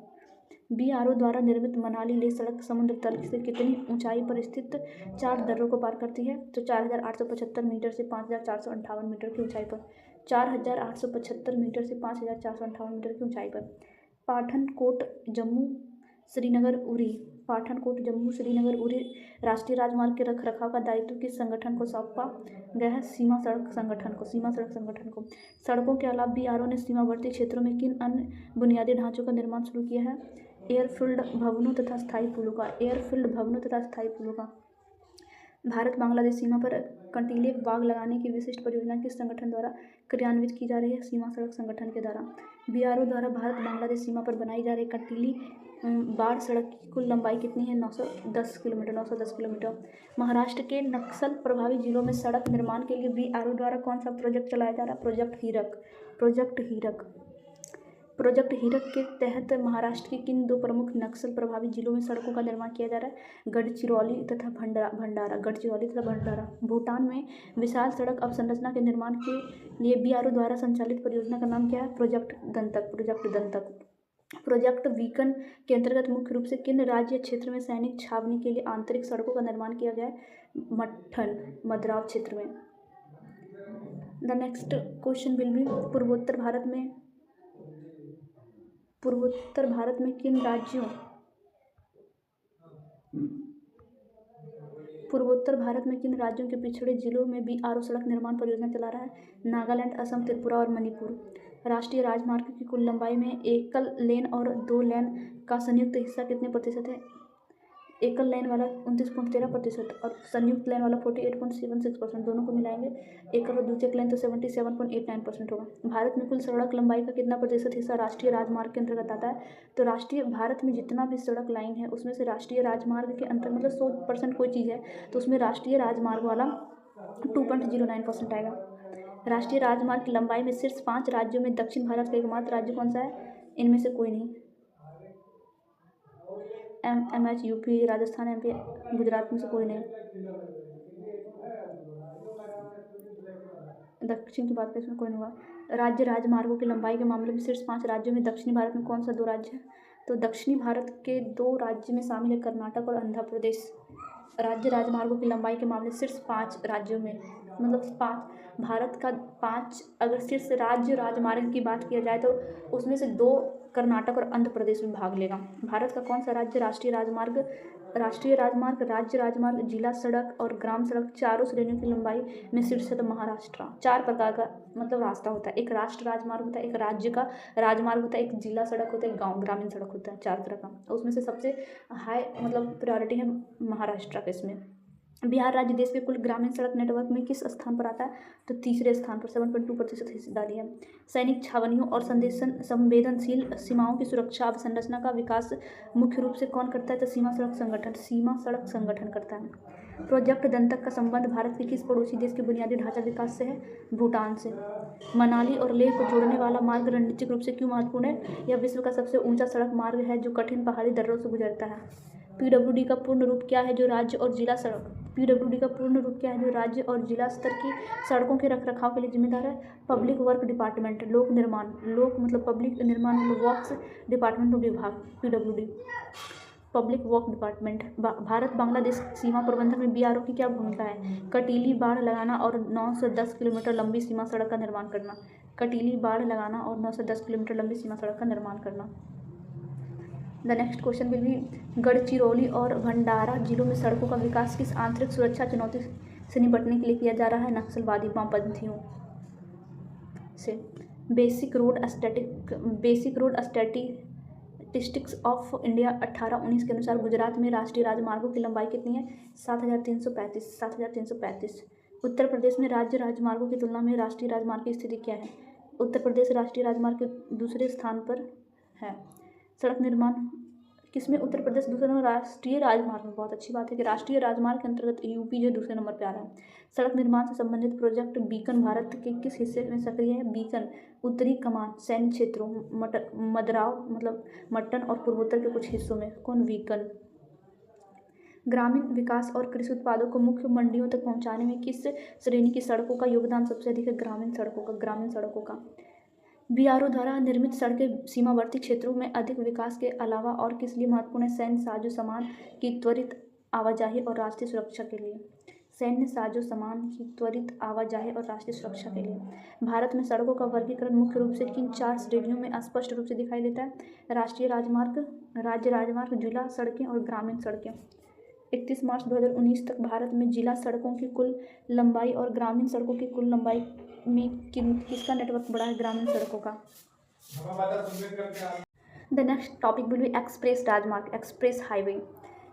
BRO द्वारा निर्मित मनाली लेह सड़क समुद्र तल से कितनी ऊंचाई पर स्थित 4 दर्रों को पार करती है? तो 4,875 मीटर से 5,458 मीटर की ऊंचाई पर। 4,875 मीटर से 5,458 मीटर की ऊंचाई पर। पठानकोट जम्मू श्रीनगर उरी राष्ट्रीय राजमार्ग के रखरखाव का दायित्व किस संगठन को सौंपा गया है? सीमा सड़क संगठन को। सड़कों के अलावा BRO ने सीमावर्ती क्षेत्रों में किन अन्य बुनियादी ढांचों का निर्माण शुरू किया है? एयरफील्ड भवनों तथा स्थायी पुलों का। भारत बांग्लादेश सीमा पर कंटीले बाग लगाने की विशिष्ट परियोजना किस संगठन द्वारा क्रियान्वित की जा रही है? सीमा सड़क संगठन के द्वारा। BRO द्वारा भारत बांग्लादेश सीमा पर बनाई जा रही कंटीली बाड़ सड़क की कुल लंबाई कितनी है? 910 किलोमीटर। महाराष्ट्र के नक्सल प्रभावित जिलों में सड़क निर्माण के लिए BRO द्वारा कौन सा प्रोजेक्ट चलाया जा रहा है? प्रोजेक्ट हीरक के तहत महाराष्ट्र के किन 2 प्रमुख नक्सल प्रभावित जिलों में सड़कों का निर्माण किया जा रहा है? गढ़चिरौली तथा भंडारा। भूटान में विशाल सड़क अवसंरचना के निर्माण के लिए BRO द्वारा संचालित परियोजना का नाम क्या है? प्रोजेक्ट दंतक। प्रोजेक्ट वीकन के अंतर्गत मुख्य रूप से किन राज्य क्षेत्र में सैनिक छावनी के लिए आंतरिक सड़कों का निर्माण किया गया है? मद्राव क्षेत्र में। The next question will B पूर्वोत्तर भारत में पूर्वोत्तर भारत में किन राज्यों पूर्वोत्तर भारत में किन राज्यों के पिछड़े जिलों में बीआरओ सड़क निर्माण परियोजना चला रहा है? नागालैंड, असम, त्रिपुरा और मणिपुर। राष्ट्रीय राजमार्ग की कुल लंबाई में एकल लेन और 2 लेन का संयुक्त हिस्सा कितने प्रतिशत है? एकल लेन वाला 29.13% और संयुक्त लेन वाला 48.76%। दोनों को मिलाएंगे एकल और द्वितीयक लेन तो 77.89% होगा। भारत में कुल सड़क लंबाई का कितना प्रतिशत हिस्सा राष्ट्रीय राजमार्ग के अंतर्गत आता है? तो राष्ट्रीय भारत में जितना भी सड़क लाइन है उसमें से राष्ट्रीय राजमार्ग के अंतर मतलब 100% कोई चीज़ है तो उसमें राष्ट्रीय राजमार्ग वाला 2.09% आएगा। राष्ट्रीय राजमार्ग की लंबाई में शीर्ष 5 राज्यों में दक्षिण भारत का एकमात्र राज्य कौन सा है? इनमें से कोई नहीं। MH, UP, Rajasthan, MP, Gujarat में से कोई नहीं। दक्षिण की बात करें इसमें कोई नहीं हुआ। राज्य राजमार्गों की लंबाई के मामले में शीर्ष 5 राज्यों में दक्षिणी भारत में कौन सा 2 राज्य है? तो दक्षिणी भारत के 2 राज्य में शामिल है कर्नाटक और आंध्र प्रदेश। राज्य राजमार्गों की लंबाई के मामले शीर्ष 5 राज्यों में मतलब 5 भारत का 5 अगर शीर्ष राज्य राजमार्ग की बात किया जाए तो उसमें से 2 कर्नाटक और आंध्र प्रदेश में भाग लेगा। भारत का कौन सा राज्य राष्ट्रीय राजमार्ग, राज्य राजमार्ग, जिला सड़क और ग्राम सड़क चारों श्रेणियों की लंबाई में शीर्ष है? तो महाराष्ट्र। 4 प्रकार का मतलब रास्ता होता है, एक राष्ट्र राजमार्ग होता है, एक राज्य का राजमार्ग होता है, एक जिला सड़क होता है, एक गाँव ग्रामीण सड़क होता है। 4 तरह का, उसमें से सबसे हाई मतलब प्रायोरिटी है महाराष्ट्र का इसमें। बिहार राज्य देश के कुल ग्रामीण सड़क नेटवर्क में किस स्थान पर आता है? तो तीसरे स्थान पर 7.2% हिस्सेदारी है। सैनिक छावनियों और संवेदनशील सीमाओं की सुरक्षा अवसंरचना का विकास मुख्य रूप से कौन करता है? तो सीमा सड़क संगठन करता है। प्रोजेक्ट दंतक का संबंध भारत के किस पड़ोसी देश के बुनियादी ढांचा विकास से है? भूटान से। मनाली और लेह को जोड़ने वाला मार्ग रणनीतिक रूप से क्यों महत्वपूर्ण है? यह विश्व का सबसे ऊंचा सड़क मार्ग है जो कठिन पहाड़ी दर्रों से गुजरता है। PWD का पूर्ण रूप क्या है जो राज्य और जिला स्तर की सड़कों के रखरखाव के लिए जिम्मेदार है? Public work department. लोक मतलब पब्लिक निर्माण वर्क्स डिपार्टमेंट विभाग PWD, public work department. Bharat Bangladesh सीमा प्रबंधन में BRO की क्या भूमिका है? कटीली बाड़ लगाना और 910 किलोमीटर लंबी सीमा सड़क का निर्माण करना। कटीली बाड़ लगाना और 910 किलोमीटर लंबी सीमा सड़क का निर्माण करना। The next question will B Gadchiroli और भंडारा जिलों में सड़कों का विकास किस आंतरिक सुरक्षा चुनौती से निपटने के लिए किया जा रहा है? नक्सलवादी वामपंथियों से। Basic road statistics of India 1819 के अनुसार गुजरात में राष्ट्रीय राजमार्गों की लंबाई कितनी है? 7,335। उत्तर प्रदेश में राज्य राजमार्गों की तुलना में राष्ट्रीय राजमार्ग की स्थिति क्या है? उत्तर प्रदेश राष्ट्रीय राजमार्ग के दूसरे स्थान पर है। सड़क निर्माण किसमें? उत्तर प्रदेश दूसरे नंबर राष्ट्रीय राजमार्ग में। बहुत अच्छी बात है कि राष्ट्रीय राजमार्ग के अंतर्गत यूपी जो दूसरे नंबर पर आ रहा है। सड़क निर्माण से संबंधित प्रोजेक्ट बीकन भारत के किस हिस्से में सक्रिय है? बीकन उत्तरी कमान सैन्य क्षेत्रों मदराव मतलब मट्टन और पूर्वोत्तर के कुछ हिस्सों में। कौन? बीकन। ग्रामीण विकास और कृषि उत्पादों को मुख्य मंडियों तक पहुंचाने में किस श्रेणी की सड़कों का योगदान सबसे अधिक है? ग्रामीण सड़कों का। BRO द्वारा निर्मित सड़कें सीमावर्ती क्षेत्रों में अधिक विकास के अलावा और किस लिए महत्वपूर्ण है? सैन्य साजो सामान की त्वरित आवाजाही और राष्ट्रीय सुरक्षा के लिए। सैन्य साजो सामान की त्वरित आवाजाही और राष्ट्रीय सुरक्षा के लिए। भारत में सड़कों का वर्गीकरण मुख्य रूप से किन 4 श्रेणियों में स्पष्ट रूप से दिखाई देता है? राष्ट्रीय राजमार्ग, राज्य राजमार्ग, जिला सड़कें और ग्रामीण सड़कें। 31 मार्च 2019 तक भारत में जिला सड़कों की कुल लंबाई और ग्रामीण सड़कों की कुल लंबाई में किसका नेटवर्क बड़ा है? ग्रामीण सड़कों का। The next topic will be express highway.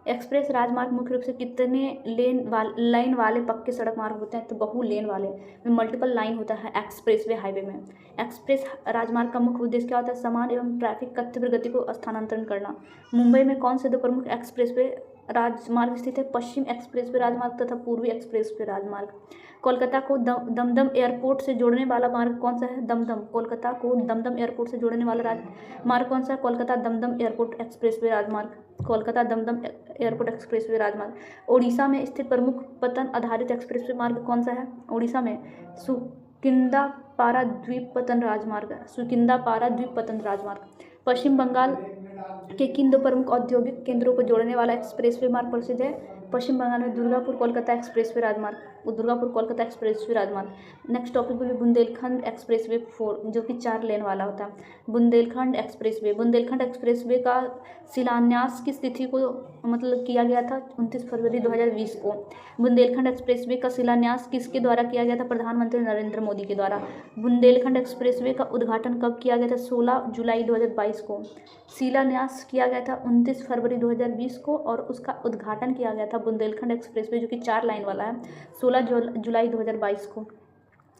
Express राजमार्ग मुख्य रूप से कितने लाइन वाले पक्के सड़क मार्ग होते हैं? तो बहु लेन वाले मल्टीपल लाइन होता है एक्सप्रेसवे हाईवे में। एक्सप्रेस राजमार्ग का मुख्य उद्देश्य क्या होता है? सामान एवं ट्रैफिक का तीव्र गति को स्थानांतरण करना। मुंबई में कौन से 2 प्रमुख एक्सप्रेसवे राजमार्ग स्थित है? पश्चिम एक्सप्रेसवे राजमार्ग तथा पूर्वी एक्सप्रेसवे राजमार्ग। कोलकाता को दमदम एयरपोर्ट से जोड़ने वाला मार्ग कौन सा है? कोलकाता को दमदम एयरपोर्ट से जोड़ने वाला मार्ग कौन सा है? कोलकाता दमदम एयरपोर्ट एक्सप्रेसवे राजमार्ग। ओडिशा में स्थित प्रमुख पतन आधारित एक्सप्रेसवे मार्ग कौन सा है? ओडिशा में सुकिंदा पाराद्वीप पतन राजमार्ग। पश्चिम बंगाल के किन 2 प्रमुख औद्योगिक केंद्रों को जोड़ने वाला एक्सप्रेसवे मार्ग प्रसिद्ध है? पश्चिम बंगाल में दुर्गापुर कोलकाता एक्सप्रेसवे राजमार्ग, दुर्गापुर कोलकाता एक्सप्रेसवे राजमार्ग। नेक्स्ट टॉपिक बोलिए बुंदेलखंड एक्सप्रेसवे 4 जो कि 4 लेन वाला होता है। बुंदेलखंड एक्सप्रेसवे का शिलान्यास किस तिथि को मतलब किया गया था? 29 फरवरी 2020 को। बुंदेलखंड एक्सप्रेसवे का शिलान्यास किसके द्वारा किया गया था? प्रधानमंत्री नरेंद्र मोदी के द्वारा। बुंदेलखंड एक्सप्रेसवे का उद्घाटन कब किया गया था? 16 जुलाई 2022 को। शिलान्यास किया गया था 29 फरवरी 2020 को और उसका उद्घाटन किया गया था बुंदेलखंड एक्सप्रेसवे जो कि 4 लाइन वाला है 16 जुलाई 2022 को।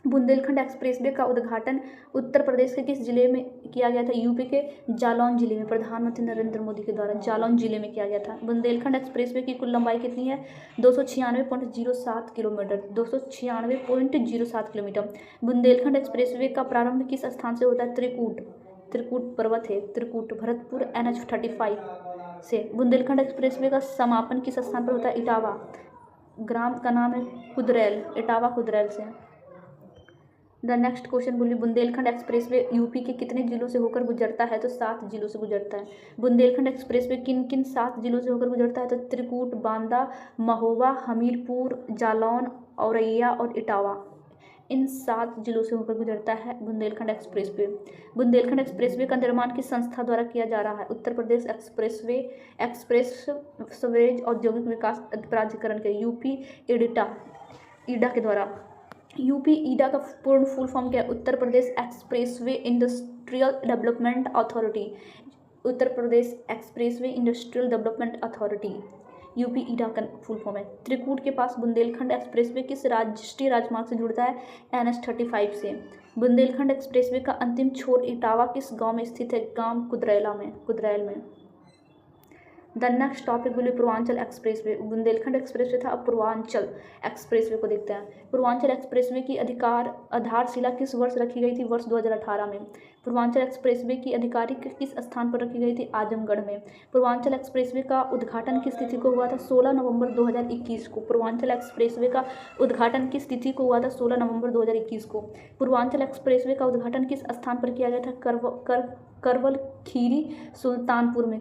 बुंदेलखंड एक्सप्रेसवे का उद्घाटन उत्तर प्रदेश के किस जिले में किया गया था? यूपी के जालौन जिले में प्रधानमंत्री नरेंद्र मोदी के द्वारा जालौन जिले में किया गया था। बुंदेलखंड एक्सप्रेसवे की कुल लंबाई कितनी है? 296.07 किलोमीटर, 296.07 किलोमीटर। बुंदेलखंड एक्सप्रेसवे का प्रारंभ किस स्थान से होता है? त्रिकूट पर्वत है, त्रिकूट भरतपुर NH35 से। बुंदेलखंड एक्सप्रेसवे का समापन किस स्थान पर होता है? इटावा, ग्राम का नाम है कुदरेल, इटावा कुदरेल से। द नेक्स्ट क्वेश्चन बोलिए बुंदेलखंड एक्सप्रेसवे यूपी के कितने जिलों से होकर गुजरता है? तो 7 जिलों से गुजरता है। बुंदेलखंड एक्सप्रेसवे किन किन 7 जिलों से होकर गुजरता है? तो त्रिकूट, बांदा, महोबा, हमीरपुर, जालौन, औरैया और इटावा, इन 7 जिलों से होकर गुजरता है बुंदेलखंड एक्सप्रेसवे। बुंदेलखंड एक्सप्रेसवे का निर्माण किस संस्था द्वारा किया जा रहा है? उत्तर प्रदेश एक्सप्रेसवेज औद्योगिक विकास प्राधिकरण के यूपी ईडा के द्वारा। यूपी ईडा का पूर्ण फुल फॉर्म क्या है? Uttar Pradesh expressway industrial development authority, Uttar Pradesh expressway industrial development authority, UP EIDA का फुल फॉर्म है। त्रिकूट के पास बुंदेलखंड एक्सप्रेसवे किस राष्ट्रीय राजमार्ग से जुड़ता है? NH35 से। बुंदेलखंड एक्सप्रेसवे का अंतिम छोर इटावा किस गांव में स्थित है? गांव कुदरैल में। द नेक्स्ट टॉपिक बोलिए पूर्वांचल एक्सप्रेसवे। बुंदेलखंड एक्सप्रेसवे था, अब पूर्वांचल एक्सप्रेसवे को देखते हैं। पूर्वांचल एक्सप्रेसवे की आधारशिला किस वर्ष रखी गई थी? वर्ष 2018 में। पूर्वांचल एक्सप्रेसवे की आधिकारिक किस स्थान पर रखी गई थी? आजमगढ़ में। पूर्वांचल एक्सप्रेसवे का उद्घाटन किस तिथि को हुआ था? 16 नवंबर 2021 को। पूर्वांचल एक्सप्रेसवे का उद्घाटन किस तिथि को हुआ था? 16 नवंबर 2021 को। पूर्वांचल एक्सप्रेसवे का उद्घाटन किस स्थान पर किया गया था? करवल खीरी सुल्तानपुर में।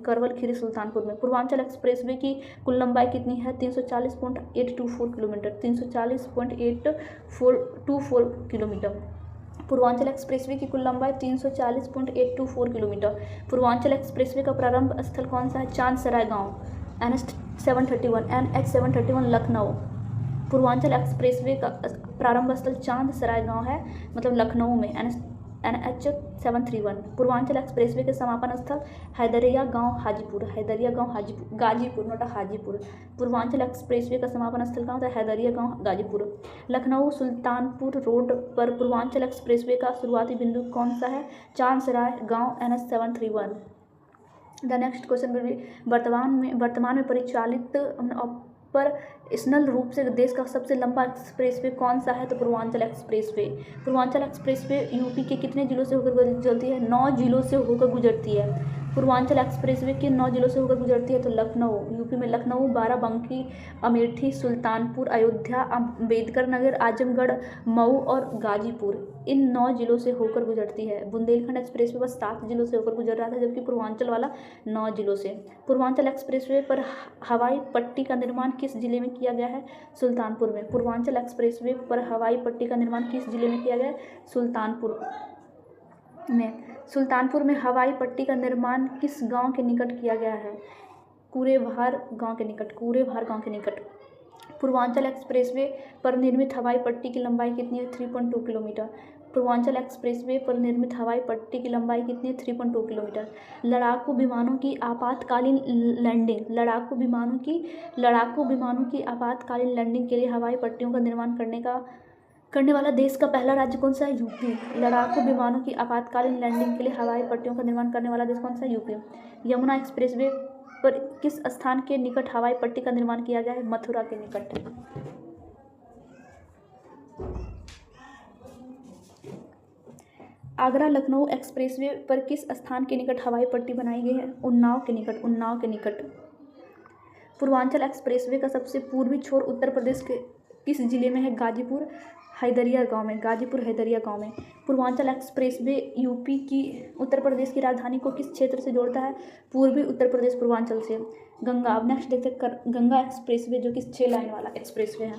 पूर्वांचल एक्सप्रेसवे की कुल लंबाई कितनी है? 340.824 किलोमीटर, 340.824 किलोमीटर। पूर्वांचल एक्सप्रेसवे की कुल लंबाई 340.824 किलोमीटर। पूर्वांचल एक्सप्रेसवे का प्रारंभ स्थल कौन सा है? चांदसराय गांव, NH731 लखनऊ। पूर्वांचल एक्सप्रेसवे का प्रारंभ स्थल चांदसराय गांव है, मतलब लखनऊ में, NH731। पूर्वांचल एक्सप्रेसवे के समापन स्थल हैदरिया गांव गाजीपुर, नोटा हाजीपुर। पूर्वांचल एक्सप्रेसवे का समापन स्थल कहाँ होता है? हैदरिया गांव गाजीपुर। लखनऊ सुल्तानपुर रोड पर पूर्वांचल एक्सप्रेसवे का शुरुआती बिंदु कौन सा है? चांदसराय गांव, NH731। द नेक्स्ट क्वेश्चन भी वर्तमान में परिचालित ऑपरेशनल रूप से देश का सबसे लंबा एक्सप्रेसवे कौन सा है? तो Purvanchal expressway. Purvanchal expressway UP के कितने जिलों से होकर गुजरती है? 9 जिलों से होकर गुजरती है। पूर्वांचल एक्सप्रेसवे के 9 जिलों से होकर गुजरती है। तो लखनऊ, यूपी में लखनऊ, बाराबंकी, अमेठी, सुल्तानपुर, अयोध्या, अम्बेडकर नगर, आजमगढ़, मऊ और गाजीपुर, इन 9 जिलों से होकर गुजरती है। बुंदेलखंड एक्सप्रेसवे बस 7 जिलों से होकर गुजर रहा था, जबकि पूर्वांचल वाला 9 जिलों से। पूर्वांचल एक्सप्रेसवे पर हवाई पट्टी का निर्माण किस जिले में किया गया है? सुल्तानपुर में। पूर्वांचल एक्सप्रेसवे पर हवाई पट्टी का निर्माण किस जिले में किया गया है? सुल्तानपुर में। सुल्तानपुर में हवाई पट्टी का निर्माण किस गांव के निकट किया गया है? कूरेभार गांव के निकट। पूर्वांचल एक्सप्रेसवे पर निर्मित हवाई पट्टी की लंबाई कितनी है? 3.2 किलोमीटर। पूर्वांचल एक्सप्रेसवे पर निर्मित हवाई पट्टी की लंबाई कितनी है? 3.2 किलोमीटर। लड़ाकू विमानों की आपातकालीन लैंडिंग के लिए हवाई पट्टियों का निर्माण करने वाला देश का पहला राज्य कौन सा है? यूपी। लड़ाकू विमानों की आपातकालीन लैंडिंग के लिए हवाई पट्टियों का निर्माण करने वाला देश कौन सा है? यूपी। यमुना एक्सप्रेसवे पर किस स्थान के निकट हवाई पट्टी का निर्माण किया गया है? मथुरा के निकट। आगरा लखनऊ एक्सप्रेसवे पर किस स्थान के निकट हवाई पट्टी बनाई गई है? उन्नाव के निकट। पूर्वांचल एक्सप्रेसवे का सबसे पूर्वी छोर उत्तर प्रदेश के किस जिले में है? गाजीपुर। हैदरिया गांव में, गाजीपुर हैदरिया गांव में। पूर्वांचल एक्सप्रेसवे यूपी की उत्तर प्रदेश की राजधानी को किस क्षेत्र से जोड़ता है? पूर्वी उत्तर प्रदेश पूर्वांचल से। गंगा, अब नेक्स्ट देखते हैं गंगा एक्सप्रेसवे जो कि 6 लाइन वाला एक्सप्रेसवे है।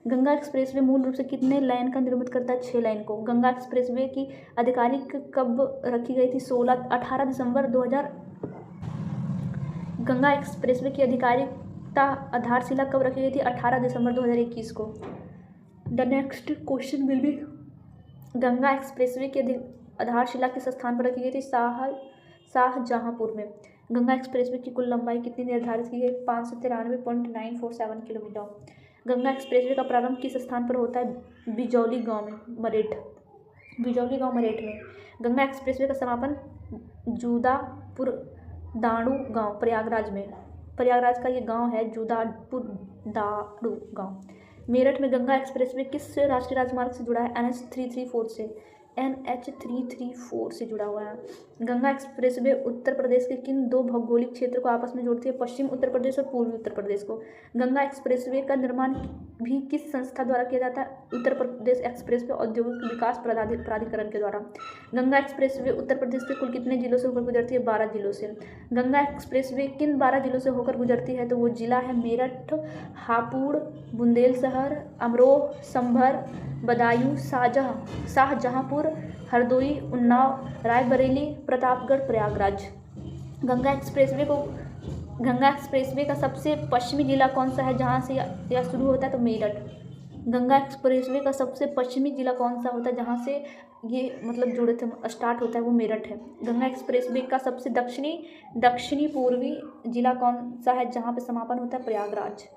गंगा एक्सप्रेसवे मूल रूप से कितने लाइन का निर्मित करता है? 6 लाइन को। गंगा एक्सप्रेसवे की आधिकारिक कब रखी गई थी? 18 दिसंबर 2000। गंगा एक्सप्रेसवे की आधिकारिकता आधारशिला कब रखी गई थी? 18 दिसंबर 2021 को। The next question will B Ganga expressway की आधारशिला किस स्थान पर रखी गई थी? शाहजहांपुर में। गंगा एक्सप्रेसवे की कुल लंबाई कितनी निर्धारित की गई? 593.947 किलोमीटर। गंगा एक्सप्रेसवे का प्रारंभ किस स्थान पर होता है? बिजौली गांव में, मरेठ। बिजौली गांव मरेठ में। गंगा एक्सप्रेसवे का समापन जूदापुर दाणू गांव, प्रयागराज में। प्रयागराज का ये गांव है जूदापुर दाणू गांव। मेरठ में गंगा एक्सप्रेसवे किस राष्ट्रीय राजमार्ग से जुड़ा है? NH334 से। NH334 से जुड़ा हुआ है। गंगा एक्सप्रेसवे उत्तर प्रदेश के किन 2 भौगोलिक क्षेत्र को आपस में जोड़ती है? पश्चिम उत्तर प्रदेश और पूर्वी उत्तर प्रदेश को। गंगा एक्सप्रेसवे का निर्माण भी किस संस्था द्वारा किया जाता है? उत्तर प्रदेश एक्सप्रेसवे औद्योगिक विकास प्राधिकरण के द्वारा। गंगा एक्सप्रेसवे उत्तर प्रदेश के कुल कितने जिलों से होकर गुजरती है? 12 जिलों से। गंगा एक्सप्रेसवे किन 12 जिलों से होकर गुजरती है? तो वो जिला है मेरठ, हापुड़, बुंदेलशहर, अमरोह, संभल, बदायूं, शाहजहांपुर, हरदोई, उन्नाव, रायबरेली, प्रतापगढ़, प्रयागराज। गंगा एक्सप्रेसवे का सबसे पश्चिमी जिला कौन सा है जहाँ से यह शुरू होता है? तो मेरठ। गंगा एक्सप्रेसवे का सबसे पश्चिमी जिला कौन सा होता है जहाँ से ये मतलब जुड़े थे स्टार्ट होता है? वो मेरठ है। गंगा एक्सप्रेसवे का सबसे दक्षिणी पूर्वी जिला कौन सा है जहाँ पे समापन होता है? प्रयागराज।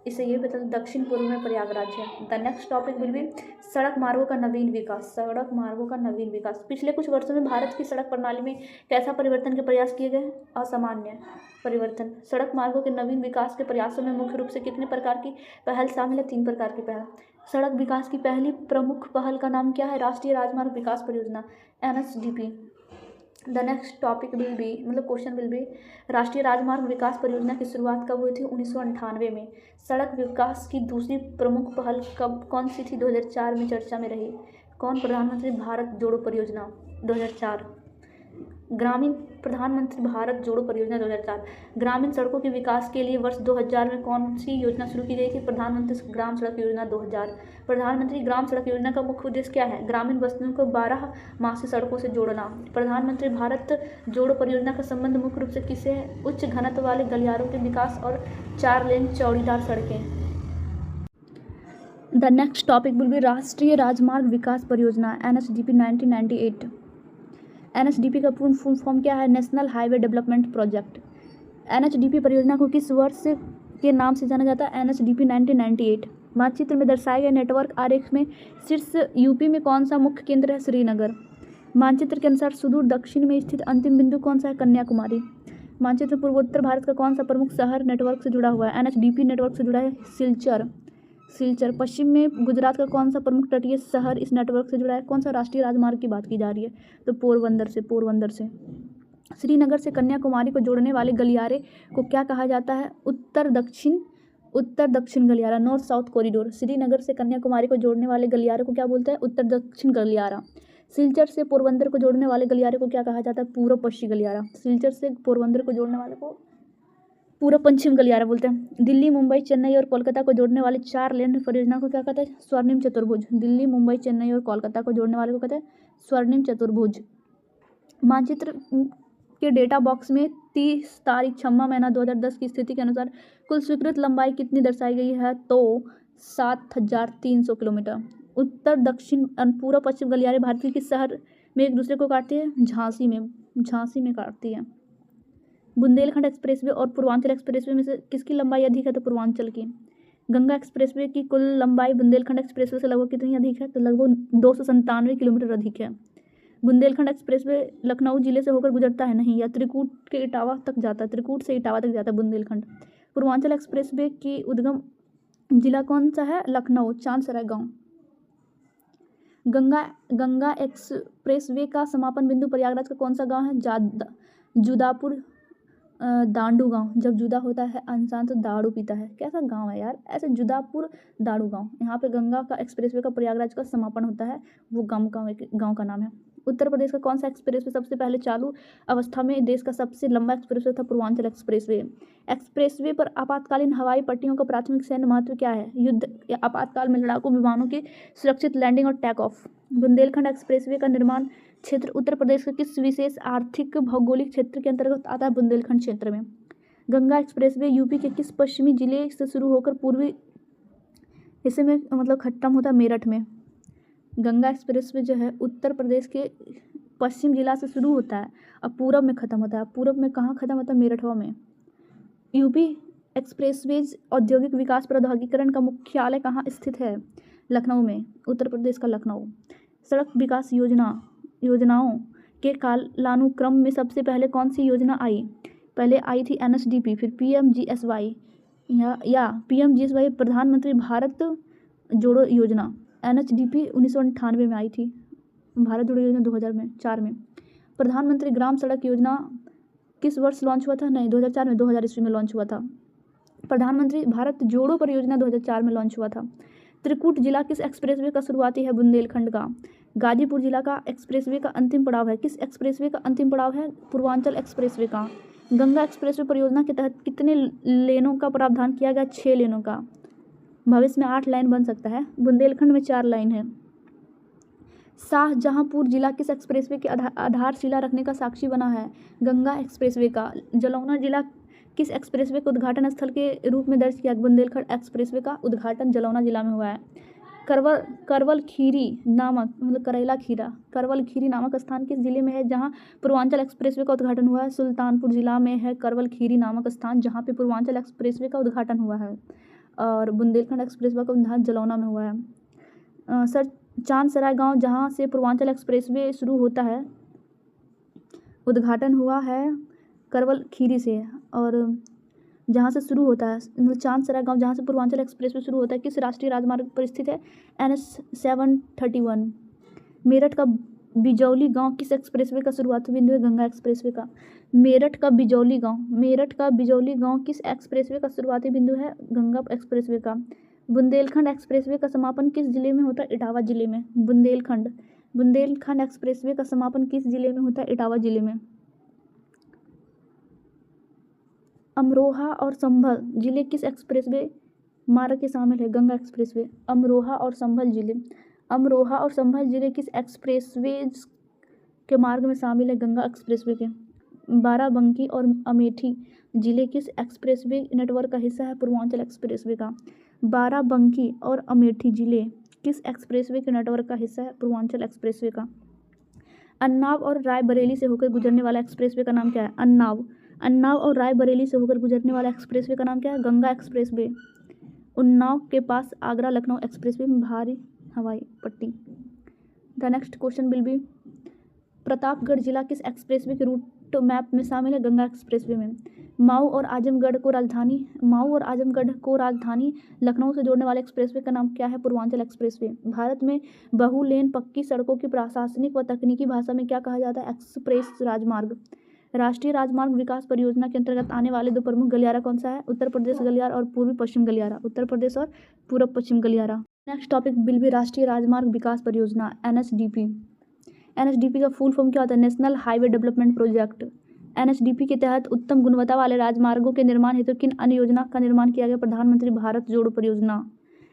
इसे ये बता दक्षिण पूर्व में प्रयागराज है। The next topic will be सड़क मार्गों का नवीन विकास। सड़क मार्गों का नवीन विकास। पिछले कुछ वर्षों में भारत की सड़क प्रणाली में कैसा परिवर्तन के प्रयास किए गए? असामान्य परिवर्तन। सड़क मार्गों के नवीन विकास के प्रयासों में मुख्य रूप से कितने प्रकार की पहल शामिल है? 3 प्रकार की पहल। सड़क विकास की पहली प्रमुख पहल का नाम क्या है? राष्ट्रीय राजमार्ग विकास परियोजना, NSDP। The next topic will B question will B राष्ट्रीय राजमार्ग विकास परियोजना की शुरुआत कब हुई थी? 1998 में। सड़क विकास की दूसरी प्रमुख पहल कौन सी थी? 2004 में चर्चा में रही। कौन? प्रधानमंत्री भारत जोड़ो परियोजना 2004। प्रधानमंत्री भारत जोड़ो परियोजना 2004। ग्रामीण सड़कों के विकास के लिए वर्ष 2000 में कौन सी योजना शुरू की गई थी? प्रधानमंत्री ग्राम सड़क योजना 2000। प्रधानमंत्री ग्राम सड़क योजना का मुख्य उद्देश्य क्या है? ग्रामीण बस्तियों को 12 मासी सड़कों से जोड़ना। प्रधानमंत्री भारत जोड़ो परियोजना का संबंध मुख्य रूप से किससे है? उच्च घनत्व वाले गलियारों के विकास और 4 लेन चौड़ीदार सड़कें। The next topic will B राष्ट्रीय राजमार्ग विकास परियोजना, NSDP 1998। NSDP का पूर्ण फुल फॉर्म क्या है? National highway development project. NHDP परियोजना को किस वर्ष के नाम से जाना जाता है? NSDP 1998। मानचित्र में दर्शाए गए नेटवर्क आरेख में शीर्ष यूपी में कौन सा मुख्य केंद्र है? श्रीनगर। मानचित्र के अनुसार सुदूर दक्षिण में स्थित अंतिम बिंदु कौन सा है? कन्याकुमारी। मानचित्र में पूर्वोत्तर भारत का कौन सा प्रमुख शहर नेटवर्क से जुड़ा हुआ है? NHDP नेटवर्क से जुड़ा है? सिलचर। पश्चिम में गुजरात का कौन सा प्रमुख तटीय शहर इस नेटवर्क से जुड़ा है? कौन सा राष्ट्रीय राजमार्ग की बात की जा रही है? तो पोरबंदर से। श्रीनगर से कन्याकुमारी को जोड़ने वाले गलियारे को क्या कहा जाता है? उत्तर दक्षिण गलियारा, नॉर्थ साउथ कॉरिडोर। श्रीनगर से कन्याकुमारी को जोड़ने वाले गलियारे को क्या बोलते हैं? उत्तर दक्षिण गलियारा। सिलचर से पोरबंदर को जोड़ने वाले गलियारे को क्या कहा जाता है? पूर्व पश्चिम गलियारा। सिलचर से पोरबंदर को जोड़ने वाले को पूर्व पश्चिम गलियारा बोलते हैं। दिल्ली, मुंबई, चेन्नई और कोलकाता को जोड़ने वाले 4 लेन परियोजना को क्या कहते हैं? स्वर्णिम चतुर्भुज। दिल्ली, मुंबई, चेन्नई और कोलकाता को जोड़ने वाले को कहते हैं स्वर्णिम चतुर्भुज। मानचित्र के डेटा बॉक्स में 30 तारीख 6वां महीना 2010 की स्थिति के अनुसार कुल स्वीकृत लंबाई कितनी दर्शाई गई है? तो 7300 किलोमीटर। उत्तर दक्षिण पूर्व पश्चिम गलियारे भारत के किस शहर में एक दूसरे को काटती है? झांसी में काटती है। बुंदेलखंड एक्सप्रेसवे और पूर्वांचल एक्सप्रेसवे में से किसकी लंबाई अधिक है? तो पूर्वांचल की। गंगा एक्सप्रेसवे की कुल लंबाई बुंदेलखंड एक्सप्रेसवे से लगभग कितनी अधिक है? तो लगभग 297 किलोमीटर अधिक है। बुंदेलखंड एक्सप्रेसवे लखनऊ जिले से होकर गुजरता है? नहीं, या त्रिकूट से इटावा तक जाता है बुंदेलखंड। पूर्वांचल एक्सप्रेसवे की उद्गम जिला कौन सा है? लखनऊ, चांदसराय गाँव। गंगा एक्सप्रेसवे का समापन बिंदु प्रयागराज का कौन सा गाँव है? जूदापुर दांडू गांव, जब जुदा होता है इंसान तो दारू पीता है। कैसा गांव है यार, ऐसे जुदापुर दारू गांव। यहाँ पे गंगा का एक्सप्रेसवे का प्रयागराज का समापन होता है, वो गांव का नाम है। उत्तर प्रदेश का कौन सा एक्सप्रेसवे सबसे पहले चालू अवस्था में देश का सबसे लंबा एक्सप्रेसवे था? पूर्वांचल एक्सप्रेसवे। एक्सप्रेसवे पर आपातकालीन हवाई पट्टियों का प्राथमिक सैन्य महत्व क्या है? युद्ध या आपातकाल में लड़ाकू विमानों की सुरक्षित लैंडिंग और टेक ऑफ। बुंदेलखंड एक्सप्रेसवे का निर्माण क्षेत्र उत्तर प्रदेश के किस विशेष आर्थिक भौगोलिक क्षेत्र के अंतर्गत आता है? बुंदेलखंड क्षेत्र में। गंगा एक्सप्रेसवे यूपी के किस पश्चिमी जिले से शुरू होकर पूर्वी हिस्से में मतलब खत्म होता है? मेरठ में। गंगा एक्सप्रेसवे जो है उत्तर प्रदेश के पश्चिम जिला से शुरू होता है और पूरब में खत्म होता है। पूरब में कहाँ खत्म होता है? मेरठवा में। यूपी एक्सप्रेसवेज औद्योगिक विकास प्रौद्योगिकीकरण का मुख्यालय कहाँ स्थित है? लखनऊ में। उत्तर प्रदेश का लखनऊ। सड़क विकास योजनाओं के कालानुक्रम में सबसे पहले कौन सी योजना आई? पहले आई थी NSDP, फिर PMGSY या PMGSY प्रधानमंत्री भारत जोड़ो योजना। NSDP 1998 में आई थी, भारत जोड़ो योजना 2004 में। प्रधानमंत्री ग्राम सड़क योजना किस वर्ष लॉन्च हुआ था? नहीं 2004 में, 2000 ईस्वी में लॉन्च हुआ था। प्रधानमंत्री भारत जोड़ो परियोजना 2004 में लॉन्च हुआ था। त्रिकुट जिला किस एक्सप्रेसवे का शुरुआती है? बुंदेलखंड का। गाजीपुर जिला का एक्सप्रेसवे का अंतिम पड़ाव है? किस एक्सप्रेसवे का अंतिम पड़ाव है? पूर्वांचल एक्सप्रेसवे का। गंगा एक्सप्रेसवे परियोजना के तहत कितने लेनों का प्रावधान किया गया? 6 लेनों का। भविष्य में 8 लाइन बन सकता है। बुंदेलखंड में 4 लाइन है। शाहजहांपुर जिला किस एक्सप्रेसवे की आधारशिला रखने का साक्षी बना है? गंगा एक्सप्रेसवे का। जालौना जिला किस एक्सप्रेसवे को उद्घाटन स्थल के रूप में दर्ज किया? बुंदेलखंड एक्सप्रेसवे का उद्घाटन जालौना जिला में हुआ है। करवल खीरी नामक मतलब करेला खीरा करवल खीरी नामक स्थान किस जिले में है जहां पूर्वांचल एक्सप्रेसवे का उद्घाटन हुआ है? सुल्तानपुर जिला में है करवल खीरी नामक स्थान जहां पे पूर्वांचल एक्सप्रेसवे का उद्घाटन हुआ है। और बुंदेलखंड एक्सप्रेसवे का उद्घाटन जालौना में हुआ है। सर चांदसराय गांव जहां से पूर्वांचल एक्सप्रेसवे शुरू होता है उद्घाटन हुआ है करवल खीरी से। और जहाँ से शुरू होता है चांदसराय गांव जहाँ से पूर्वांचल एक्सप्रेसवे शुरू होता है किस राष्ट्रीय राजमार्ग पर स्थित है? NH 731। मेरठ का बिजौली गांव किस एक्सप्रेसवे का शुरुआती बिंदु है? गंगा एक्सप्रेसवे का। मेरठ का बिजौली गांव किस एक्सप्रेसवे का शुरुआती बिंदु है? गंगा एक्सप्रेसवे का। बुंदेलखंड एक्सप्रेसवे का समापन किस जिले में होता है? इटावा जिले में। बुंदेलखंड एक्सप्रेसवे का समापन किस जिले में होता है? इटावा जिले में। अमरोहा और संभल जिले किस एक्सप्रेसवे मार्ग के शामिल है? गंगा एक्सप्रेसवे। अमरोहा और संभल जिले किस एक्सप्रेसवे के मार्ग में शामिल है? गंगा एक्सप्रेसवे के। बाराबंकी और अमेठी जिले किस एक्सप्रेसवे नेटवर्क का हिस्सा है? पूर्वांचल एक्सप्रेसवे का। बाराबंकी और अमेठी जिले किस एक्सप्रेसवे के नेटवर्क का हिस्सा है? पूर्वांचल एक्सप्रेसवे का। अन्नाव और रायबरेली से होकर गुजरने वाला एक्सप्रेसवे का नाम क्या है? अन्नाव और रायबरेली से होकर गुजरने वाला एक्सप्रेसवे का नाम क्या है? गंगा एक्सप्रेसवे। उन्नाव के पास आगरा लखनऊ एक्सप्रेसवे में भारी हवाई पट्टी। The next question will B Pratapgarh जिला किस एक्सप्रेसवे के रूट मैप में शामिल है? गंगा एक्सप्रेसवे में। माऊ और आजमगढ़ को राजधानी लखनऊ से जोड़ने वाले एक्सप्रेसवे का नाम क्या है? पूर्वांचल एक्सप्रेसवे। भारत में बहुलेन पक्की सड़कों की प्रशासनिक व तकनीकी भाषा में क्या कहा जाता है? एक्सप्रेस राजमार्ग। राष्ट्रीय राजमार्ग विकास परियोजना के अंतर्गत आने वाले 2 प्रमुख गलियारा कौन सा है? उत्तर प्रदेश गलियारा और पूर्वी पश्चिम गलियारा। उत्तर प्रदेश और पूर्व पश्चिम गलियारा। नेक्स्ट टॉपिक विल बी राष्ट्रीय राजमार्ग विकास परियोजना NSDP। NSDP का फुल फॉर्म क्या होता है? National highway development project. NSDP के तहत उत्तम गुणवत्ता वाले राजमार्गों के निर्माण हेतु किन अन्य योजना का निर्माण किया गया? प्रधानमंत्री भारत जोड़ो परियोजना।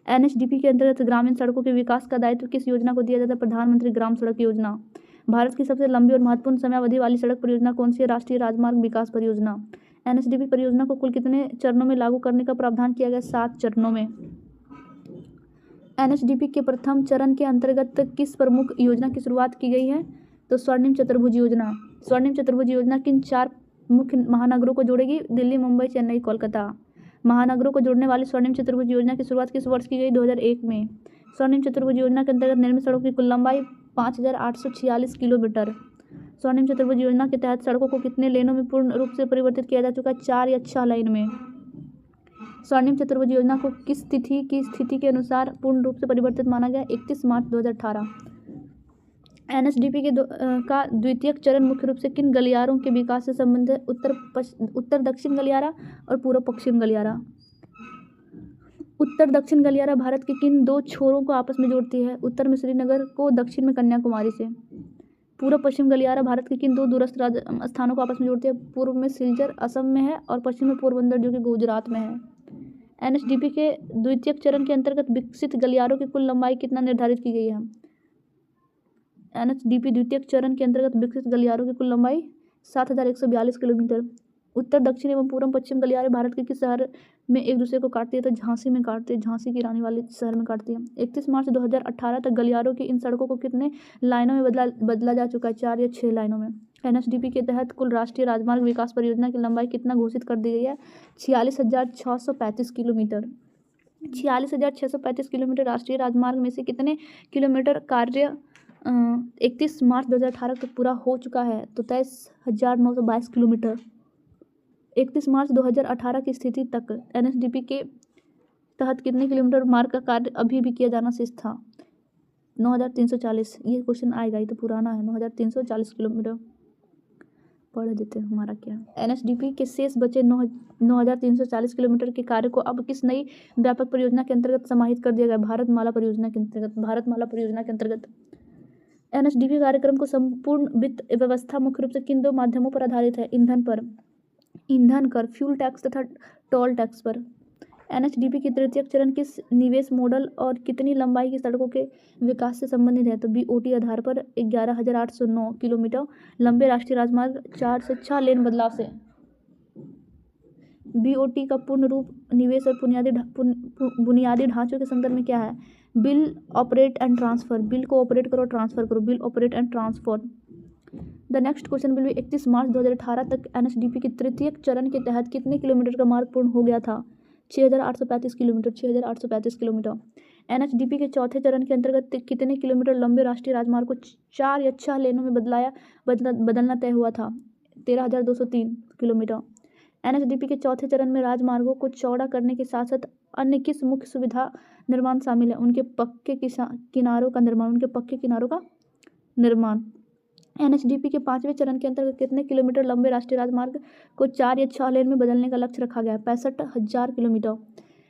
NSDP के अंतर्गत ग्रामीण सड़कों के विकास का दायित्व किस योजना को दिया जाता है? प्रधानमंत्री ग्राम सड़क योजना। भारत की सबसे लंबी और महत्वपूर्ण समयावधि वाली सड़क परियोजना कौन सी है? राष्ट्रीय राजमार्ग विकास परियोजना। NSDP परियोजना को कुल कितने चरणों में लागू करने का प्रावधान किया गया? 7 चरणों में। NSDP के प्रथम चरण के अंतर्गत किस प्रमुख योजना की शुरुआत की गई है? तो स्वर्णिम चतुर्भुज योजना। स्वर्णिम चतुर्भुज योजना किन 4 मुख्य महानगरों को जोड़ेगी? दिल्ली, मुंबई, चेन्नई, कोलकाता। महानगरों को जोड़ने वाली स्वर्णिम चतुर्भुज योजना की शुरुआत किस वर्ष की गई? 2001 में। स्वर्णिम चतुर्भुज योजना के अंतर्गत निर्मित सड़कों की कुल लंबाई 5846 किलोमीटर। स्वर्णिम चतुर्भुज योजना के तहत सड़कों को कितने लेनों में पूर्ण रूप से परिवर्तित किया जा चुका है? 4 या 6 लाइन में। स्वर्णिम चतुर्भुज योजना को किस तिथि की स्थिति के अनुसार पूर्ण रूप से परिवर्तित माना गया? 31 मार्च 2018। एनएसडीपी का द्वितीयक चरण मुख्य रूप से किन गलियारों के विकास से संबंधित है? उत्तर दक्षिण गलियारा और पूर्व पश्चिम गलियारा। उत्तर दक्षिण गलियारा भारत के किन दो छोरों को आपस में जोड़ती है? उत्तर में श्रीनगर को, दक्षिण में कन्याकुमारी से। पूर्व पश्चिम गलियारा भारत के किन दो दूरस्थ स्थानों को आपस में जोड़ती है? पूर्व में सिलचर असम में है और पश्चिम में पोरबंदर जो कि गुजरात में है। एनएसडीपी के द्वितीयक चरण के अंतर्गत विकसित गलियारों की कुल लंबाई कितना निर्धारित की गई है? एनएचडीपी द्वितीयक चरण के अंतर्गत विकसित गलियारों की कुल लंबाई 7142 किलोमीटर। उत्तर दक्षिण एवं पूर्व पश्चिम गलियारे भारत के किस शहर में एक दूसरे को काटती है? तो झांसी में काटती है, झांसी की रानी वाले शहर में काटती है। 31 मार्च 2018 तक गलियारों की इन सड़कों को कितने लाइनों में बदला जा चुका है? 4 या 6 लाइनों में। एनएचडीपी के तहत कुल राष्ट्रीय राजमार्ग विकास परियोजना की लंबाई कितना घोषित कर दी गई है? 46,635 किलोमीटर। 46,635 किलोमीटर राष्ट्रीय राजमार्ग में से कितने किलोमीटर कार्य 31 मार्च 2018 तक पूरा हो चुका है? तो 23,922 किलोमीटर। 31 मार्च 2018 की स्थिति तक एनएचडीपी के तहत कितने किलोमीटर मार्ग का कार्य अभी भी किया जाना शेष था? 9,340। ये क्वेश्चन आएगा, ये तो पुराना है। 9,340 किलोमीटर पढ़ देते हैं हमारा क्या। एनएचडीपी के शेष बचे 9,340 किलोमीटर के कार्य को अब किस नई व्यापक परियोजना के अंतर्गत समाहित कर दिया गया? भारतमाला परियोजना के अंतर्गत। भारतमाला परियोजना के अंतर्गत एनएचडीपी कार्यक्रम को संपूर्ण वित्त व्यवस्था मुख्य रूप से किन दो माध्यमों पर आधारित है? ईंधन कर, फ्यूल टैक्स तथा टोल टैक्स पर। एनएचडीपी की तृतीयक चरण किस निवेश मॉडल और कितनी लंबाई की सड़कों के विकास से संबंधित है? तो बीओटी आधार पर 11,809 किलोमीटर लंबे राष्ट्रीय राजमार्ग 4 से 6 लेन बदलाव से। बीओटी का पूर्ण रूप निवेश और बुनियादी ढांचों के संदर्भ में क्या है? Bill operate and transfer. Bill को ऑपरेट करो, ट्रांसफर करो। Bill operate and transfer. The next question will B 31 मार्च 2018 तक एनएचडीपी के तृतीयक चरण के तहत कितने किलोमीटर का मार्ग पूर्ण हो गया था? 6,835 किलोमीटर। 6,835 किलोमीटर। एनएचडीपी के चौथे चरण के अंतर्गत कितने किलोमीटर लंबे राष्ट्रीय राजमार्ग को 4 या 6 लेनों में बदलना तय हुआ था? 13,203 किलोमीटर। एनएचडीपी के चौथे चरण में राजमार्गों को चौड़ा करने के साथ साथ अन्य किस मुख्य सुविधा निर्माण शामिल है? उनके पक्के किनारों का निर्माण। उनके पक्के किनारों का निर्माण। एनएचडीपी के 5वें चरण के अंतर्गत कितने किलोमीटर लंबे राष्ट्रीय राजमार्ग को 4 या 6 लेन में बदलने का लक्ष्य रखा गया? 65,000 किलोमीटर।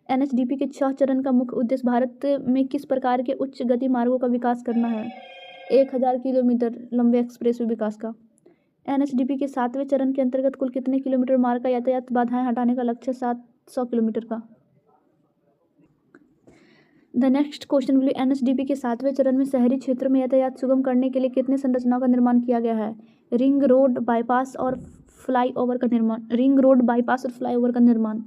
एनएचडीपी के 6 चरण का मुख्य उद्देश्य भारत में किस प्रकार के उच्च गति मार्गों का विकास करना है? 1,000 किलोमीटर लंबे एक्सप्रेसवे विकास का। एनएचडीपी के 7वें चरण के अंतर्गत कुल कितने किलोमीटर मार्ग का यातायात बाधाएं हटाने का लक्ष्य? 700 किलोमीटर का। The next question will be NHDP के 7वें चरण में शहरी क्षेत्रों में यातायात सुगम करने के लिए कितने संरचनाओं का निर्माण किया गया है? रिंग रोड, बाईपास और फ्लाईओवर का निर्माण। रिंग रोड, बाईपास और फ्लाईओवर का निर्माण।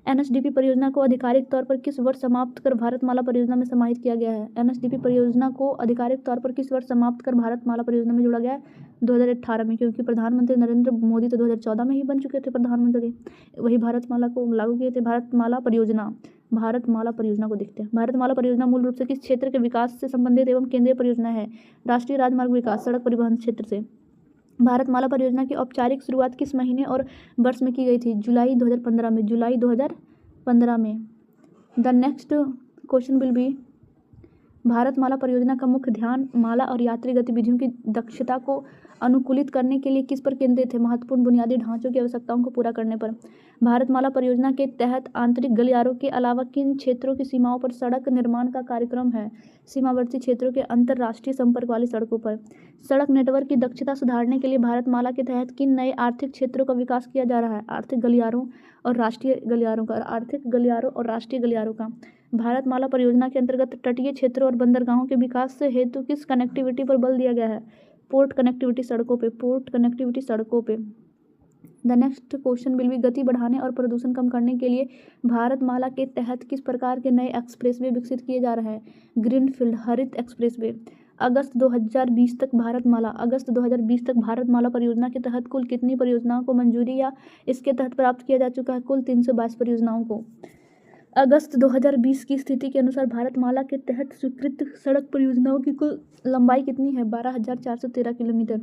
एनएचडीपी परियोजना को आधिकारिक तौर पर किस वर्ष समाप्त कर भारतमाला परियोजना में समाहित किया गया है? एनएचडीपी परियोजना को आधिकारिक तौर पर किस वर्ष समाप्त कर भारतमाला परियोजना में जोड़ा गया है? 2018 में, क्योंकि प्रधानमंत्री नरेंद्र मोदी तो 2014 में ही बन चुके थे प्रधानमंत्री, वही भारतमाला को लागू किए थे। भारतमाला परियोजना को देखते हैं। भारतमाला परियोजना मूल रूप से किस क्षेत्र के विकास से संबंधित एवं केंद्रीय परियोजना है? राष्ट्रीय राजमार्ग विकास, सड़क परिवहन क्षेत्र से। भारतमाला परियोजना की औपचारिक शुरुआत किस महीने और वर्ष में की गई थी? जुलाई 2015 में। जुलाई 2015 में। The next question will B Bharatmala परियोजना का मुख्य ध्यान माला और यात्री गतिविधियों की दक्षता को अनुकूलित करने के लिए किस पर केंद्रित है? महत्वपूर्ण बुनियादी ढांचों की आवश्यकताओं को पूरा करने पर। भारतमाला परियोजना के तहत आंतरिक गलियारों के अलावा किन क्षेत्रों की सीमाओं पर सड़क निर्माण का कार्यक्रम है? सीमावर्ती क्षेत्रों के अंतर्राष्ट्रीय संपर्क वाली सड़कों पर। सड़क नेटवर्क की दक्षता सुधारने के लिए भारतमाला के तहत किन नए आर्थिक क्षेत्रों का विकास किया जा रहा है? आर्थिक गलियारों और राष्ट्रीय गलियारों का। आर्थिक गलियारों और राष्ट्रीय गलियारों का। भारतमाला परियोजना के अंतर्गत तटीय क्षेत्रों और बंदरगाहों के विकास से हेतु किस कनेक्टिविटी पर बल दिया गया है? पोर्ट कनेक्टिविटी सड़कों पे। पोर्ट कनेक्टिविटी सड़कों पे। The next question will B गति बढ़ाने और प्रदूषण कम करने के लिए भारतमाला के तहत किस प्रकार के नए एक्सप्रेसवे विकसित किए जा रहे हैं? ग्रीनफील्ड, हरित एक्सप्रेसवे। अगस्त 2020 तक भारतमाला परियोजना के तहत कुल कितनी परियोजनाओं को मंजूरी या इसके तहत प्राप्त किया जा चुका है? कुल 322 परियोजनाओं को। अगस्त 2020 की स्थिति के अनुसार भारतमाला के तहत स्वीकृत सड़क परियोजनाओं की कुल लंबाई कितनी है? 12,413 किलोमीटर।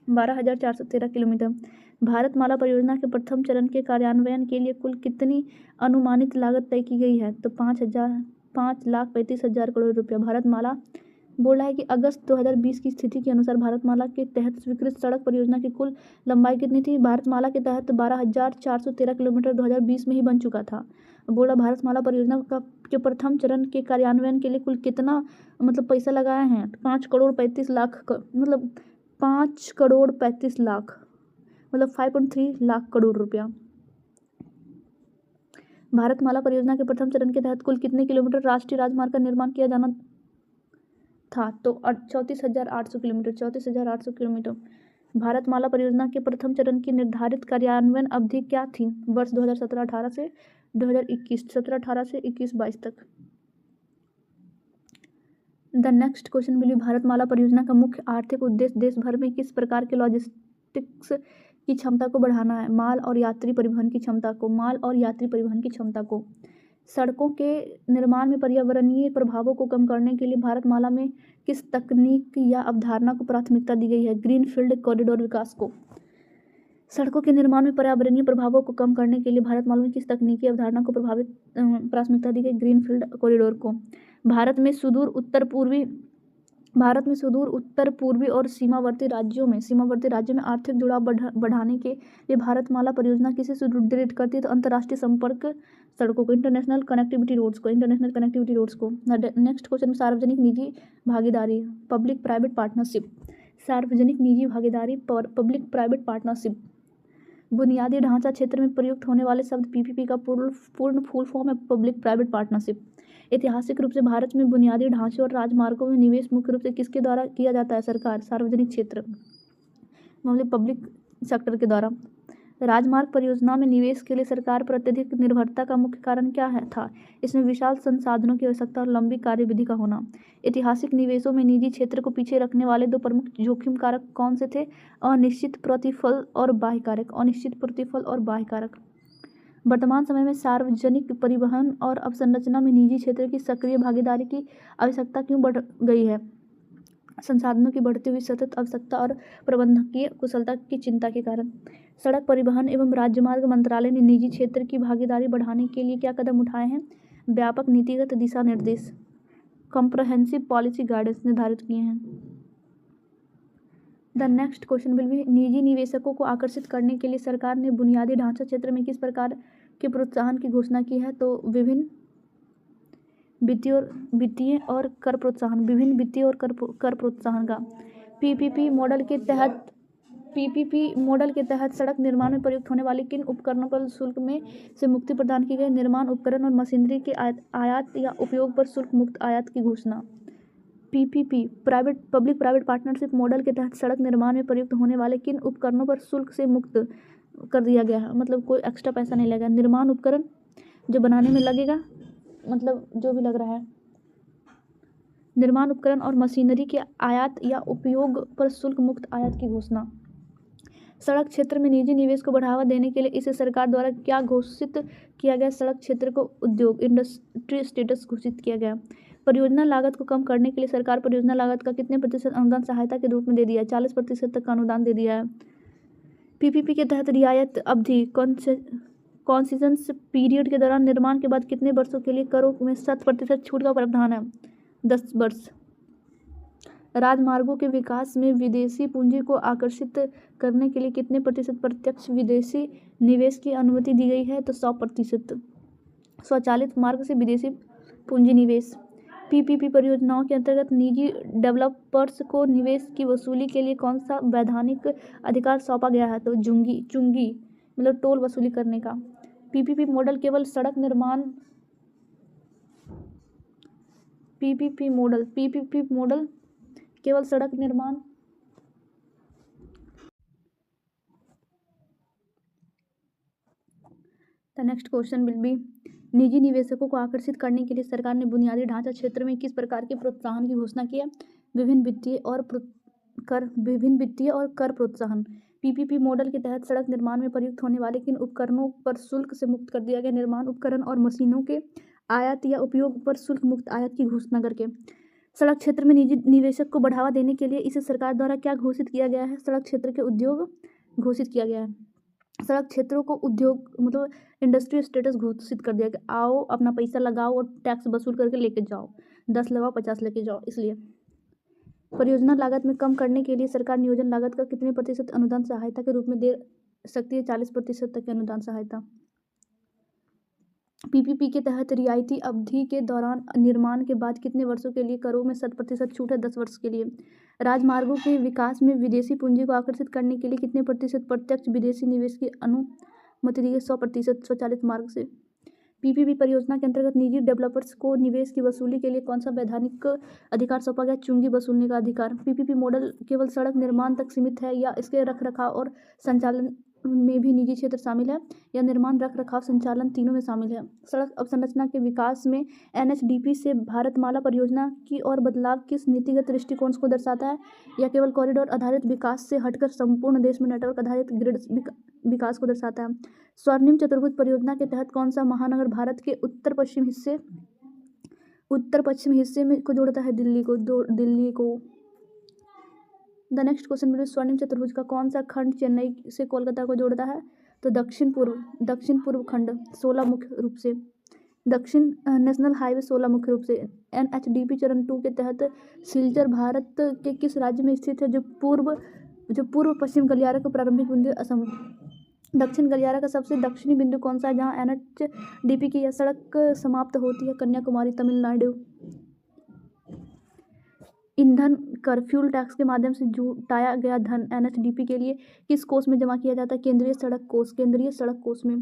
12,413 किलोमीटर। भारतमाला परियोजना के प्रथम चरण के कार्यान्वयन के लिए कुल कितनी अनुमानित लागत तय की गई है? तो 5,35,000 करोड़ रुपया। भारतमाला बोला है कि अगस्त 2020 की स्थिति के अनुसार भारतमाला के तहत स्वीकृत सड़क परियोजना की कुल लंबाई कितनी थी? भारतमाला के तहत 12,413 किलोमीटर 2020 में ही बन चुका था। बोला भारतमाला परियोजना के प्रथम चरण के कार्यान्वयन के लिए कुल कितना पैसा लगाया है? 5,35,00,000 मतलब 5,35,00,000 मतलब 5.3 लाख करोड़ रुपया। भारतमाला परियोजना के प्रथम चरण के तहत कुल कितने किलोमीटर राष्ट्रीय राजमार्ग का निर्माण किया जाना था? तो 34,800 किलोमीटर। 34,800 किलोमीटर। भारतमाला परियोजना के प्रथम चरण की निर्धारित कार्यान्वयन अवधि क्या थी? वर्ष 2017-18 से 2021 17-18 से 21-22 तक। The next question will B Bharatmala परियोजना का मुख्य आर्थिक उद्देश्य देश भर में किस प्रकार के लॉजिस्टिक्स की क्षमता को बढ़ाना है? माल और यात्री परिवहन की क्षमता को। माल और यात्री परिवहन की क्षमता को। सड़कों के निर्माण में पर्यावरणीय प्रभावों को कम करने के लिए भारतमाला में किस तकनीक या अवधारणा को प्राथमिकता दी गई है? ग्रीनफील्ड कॉरिडोर विकास को। सड़कों के निर्माण में पर्यावरणीय प्रभावों को कम करने के लिए भारतमाला में किस तकनीकी अवधारणा को प्राथमिकता दी गई? ग्रीनफील्ड कॉरिडोर को। भारत में सुदूर उत्तर पूर्वी और सीमावर्ती राज्यों में आर्थिक जुड़ाव बढ़ाने के लिए भारतमाला परियोजना किसे सुदृढ़ करती है? तो अंतर्राष्ट्रीय संपर्क सड़कों को। इंटरनेशनल कनेक्टिविटी रोड्स को। नेक्स्ट क्वेश्चन सार्वजनिक निजी भागीदारी पब्लिक प्राइवेट पार्टनरशिप। सार्वजनिक निजी भागीदारी पब्लिक प्राइवेट पार्टनरशिप। बुनियादी ढांचा क्षेत्र में प्रयुक्त होने वाले शब्द पीपीपी का पूर्ण फुल फॉर्म है पब्लिक प्राइवेट पार्टनरशिप। ऐतिहासिक रूप से भारत में बुनियादी ढांचे और राजमार्गों में निवेश मुख्य रूप से किसके द्वारा किया जाता है? सरकार। सार्वजनिक क्षेत्र पब्लिक सेक्टर के द्वारा। राजमार्ग परियोजना में निवेश के लिए सरकार पर अत्यधिक निर्भरता का मुख्य कारण क्या था? इसमें विशाल संसाधनों की आवश्यकता और लंबी कार्यविधि का होना। ऐतिहासिक निवेशों में निजी क्षेत्र को पीछे रखने वाले दो प्रमुख जोखिम कारक कौन से थे? अनिश्चित प्रतिफल और बाह्य कारक। वर्तमान समय में सार्वजनिक परिवहन और अवसंरचना में निजी क्षेत्र की सक्रिय भागीदारी की आवश्यकता क्यों बढ़ गई है? संसाधनों की बढ़ती हुई सतत आवश्यकता और प्रबंधकीय कुशलता की चिंता के कारण। सड़क परिवहन एवं राजमार्ग मंत्रालय ने निजी क्षेत्र की भागीदारी बढ़ाने के लिए क्या कदम उठाए हैं? व्यापक नीतिगत दिशा निर्देश कॉम्प्रहेंसिव पॉलिसी गाइडेंस निर्धारित किए हैं। The next question will B निजी निवेशकों को आकर्षित करने के लिए सरकार ने बुनियादी ढांचा क्षेत्र में किस प्रकार के प्रोत्साहन की घोषणा की है? तो विभिन्न वित्तीय और कर प्रोत्साहन का। पीपीपी मॉडल के तहत सड़क निर्माण में प्रयुक्त होने वाले किन उपकरणों पर शुल्क में से मुक्ति प्रदान की गई? निर्माण उपकरण और मशीनरी के आयात या उपयोग पर शुल्क मुक्त आयात की घोषणा। PPP public private partnership model के तहत सड़क निर्माण में प्रयुक्त होने वाले किन उपकरणों पर शुल्क से मुक्त कर दिया गया है? कोई एक्स्ट्रा पैसा नहीं लगेगा। निर्माण उपकरण जो बनाने में लगेगा जो भी लग रहा है। निर्माण उपकरण और मशीनरी के आयात या उपयोग पर शुल्क मुक्त आयात की घोषणा। सड़क क्षेत्र में निजी निवेश को बढ़ावा देने के लिए इसे सरकार द्वारा क्या घोषित किया गया? सड़क क्षेत्र को उद्योग इंडस्ट्री स्टेटस घोषित किया गया। परियोजना लागत को कम करने के लिए सरकार परियोजना लागत का कितने प्रतिशत अनुदान सहायता के रूप में दे दिया है? 40% तक का अनुदान दे दिया है। पीपीपी के तहत रियायत अवधि कॉन्सेशंस पीरियड के दौरान निर्माण के बाद कितने वर्षों के लिए करों में 7% छूट का प्रावधान है? 10 वर्ष। राजमार्गों के विकास में विदेशी पूंजी को आकर्षित करने के लिए कितने प्रतिशत प्रत्यक्ष विदेशी निवेश की अनुमति दी गई है? तो 100%। स्वचालित मार्ग से विदेशी पूंजी निवेश। पीपीपी परियोजनाओं के अंतर्गत निजी डेवलपर्स को निवेश की वसूली के लिए कौन सा वैधानिक अधिकार सौंपा गया है? तो चुंगी टोल वसूली करने का। पीपीपी मॉडल केवल सड़क निर्माण केवल सड़क निर्माण the next question will B निजी निवेशकों को आकर्षित करने के लिए सरकार ने बुनियादी ढांचा क्षेत्र में किस प्रकार के प्रोत्साहन की घोषणा की है? विभिन्न वित्तीय और कर प्रोत्साहन। पीपीपी मॉडल के तहत सड़क निर्माण में प्रयुक्त होने वाले किन उपकरणों पर शुल्क से मुक्त कर दिया गया? निर्माण उपकरण और मशीनों के आयात या उपयोग पर शुल्क मुक्त आयात की घोषणा करके। सड़क क्षेत्र में निजी निवेशक को बढ़ावा देने के लिए इसे सरकार द्वारा क्या घोषित किया गया है? सड़क क्षेत्र के उद्योग घोषित किया गया है। सड़क क्षेत्रों को उद्योग इंडस्ट्री स्टेटस घोषित कर दिया कि आओ अपना पैसा लगाओ और टैक्स वसूल करके लेके जाओ। 10 लगाओ 50 लेके जाओ। इसलिए परियोजना लागत में कम करने के लिए सरकार नियोजन लागत का कितने प्रतिशत अनुदान सहायता के रूप में दे सकती है? 40% तक की अनुदान सहायता। पीपीपी के तहत रियायती अवधि के दौरान निर्माण के बाद कितने वर्षों के लिए करों में 100% छूट है? 10 वर्ष के लिए। राजमार्गों के विकास में विदेशी पूंजी को आकर्षित करने के लिए कितने प्रतिशत प्रत्यक्ष विदेशी निवेश की अनुमति दी है? 100% स्वचालित मार्ग से। पीपीपी परियोजना के अंतर्गत निजी डेवलपर्स को निवेश की वसूली के लिए कौन सा वैधानिक अधिकार सौंपा गया? चुंगी वसूलने का अधिकार। पीपीपी मॉडल केवल सड़क निर्माण तक सीमित है या इसके रखरखाव और संचालन में भी निजी क्षेत्र शामिल है, या निर्माण, रखरखाव, संचालन तीनों में शामिल है? सड़क अवसंरचना के विकास में एनएचडीपी से भारतमाला परियोजना की ओर बदलाव किस नीतिगत दृष्टिकोण को दर्शाता है? या केवल कॉरिडोर आधारित विकास से हटकर संपूर्ण देश में नेटवर्क आधारित ग्रिड विकास को दर्शाता है? स्वर्णिम चतुर्भुज परियोजना के तहत कौन सा महानगर भारत के उत्तर पश्चिम हिस्से में को जोड़ता है? दिल्ली को। द नेक्स्ट क्वेश्चन मेरे स्वर्णिम चतुर्भुज का कौन सा खंड चेन्नई से कोलकाता को जोड़ता है? तो दक्षिण पूर्व खंड 16 मुख्य रूप से। दक्षिण नेशनल हाईवे 16 मुख्य रूप से। एनएचडीपी चरण 2 के तहत सिलचर भारत के किस राज्य में स्थित है? जो पूर्व पश्चिम गलियारा का प्रारंभिक बिंदु असम। दक्षिण गलियारा का सबसे दक्षिणी बिंदु कौन सा है जहां एनएचडीपी की यह सड़क समाप्त होती है? कन्याकुमारी, तमिलनाडु। ईंधन कर फ्यूल टैक्स के माध्यम से जुटाया गया धन एनएचडीपी के लिए किस कोष में जमा किया जाता है? केंद्रीय सड़क कोष में।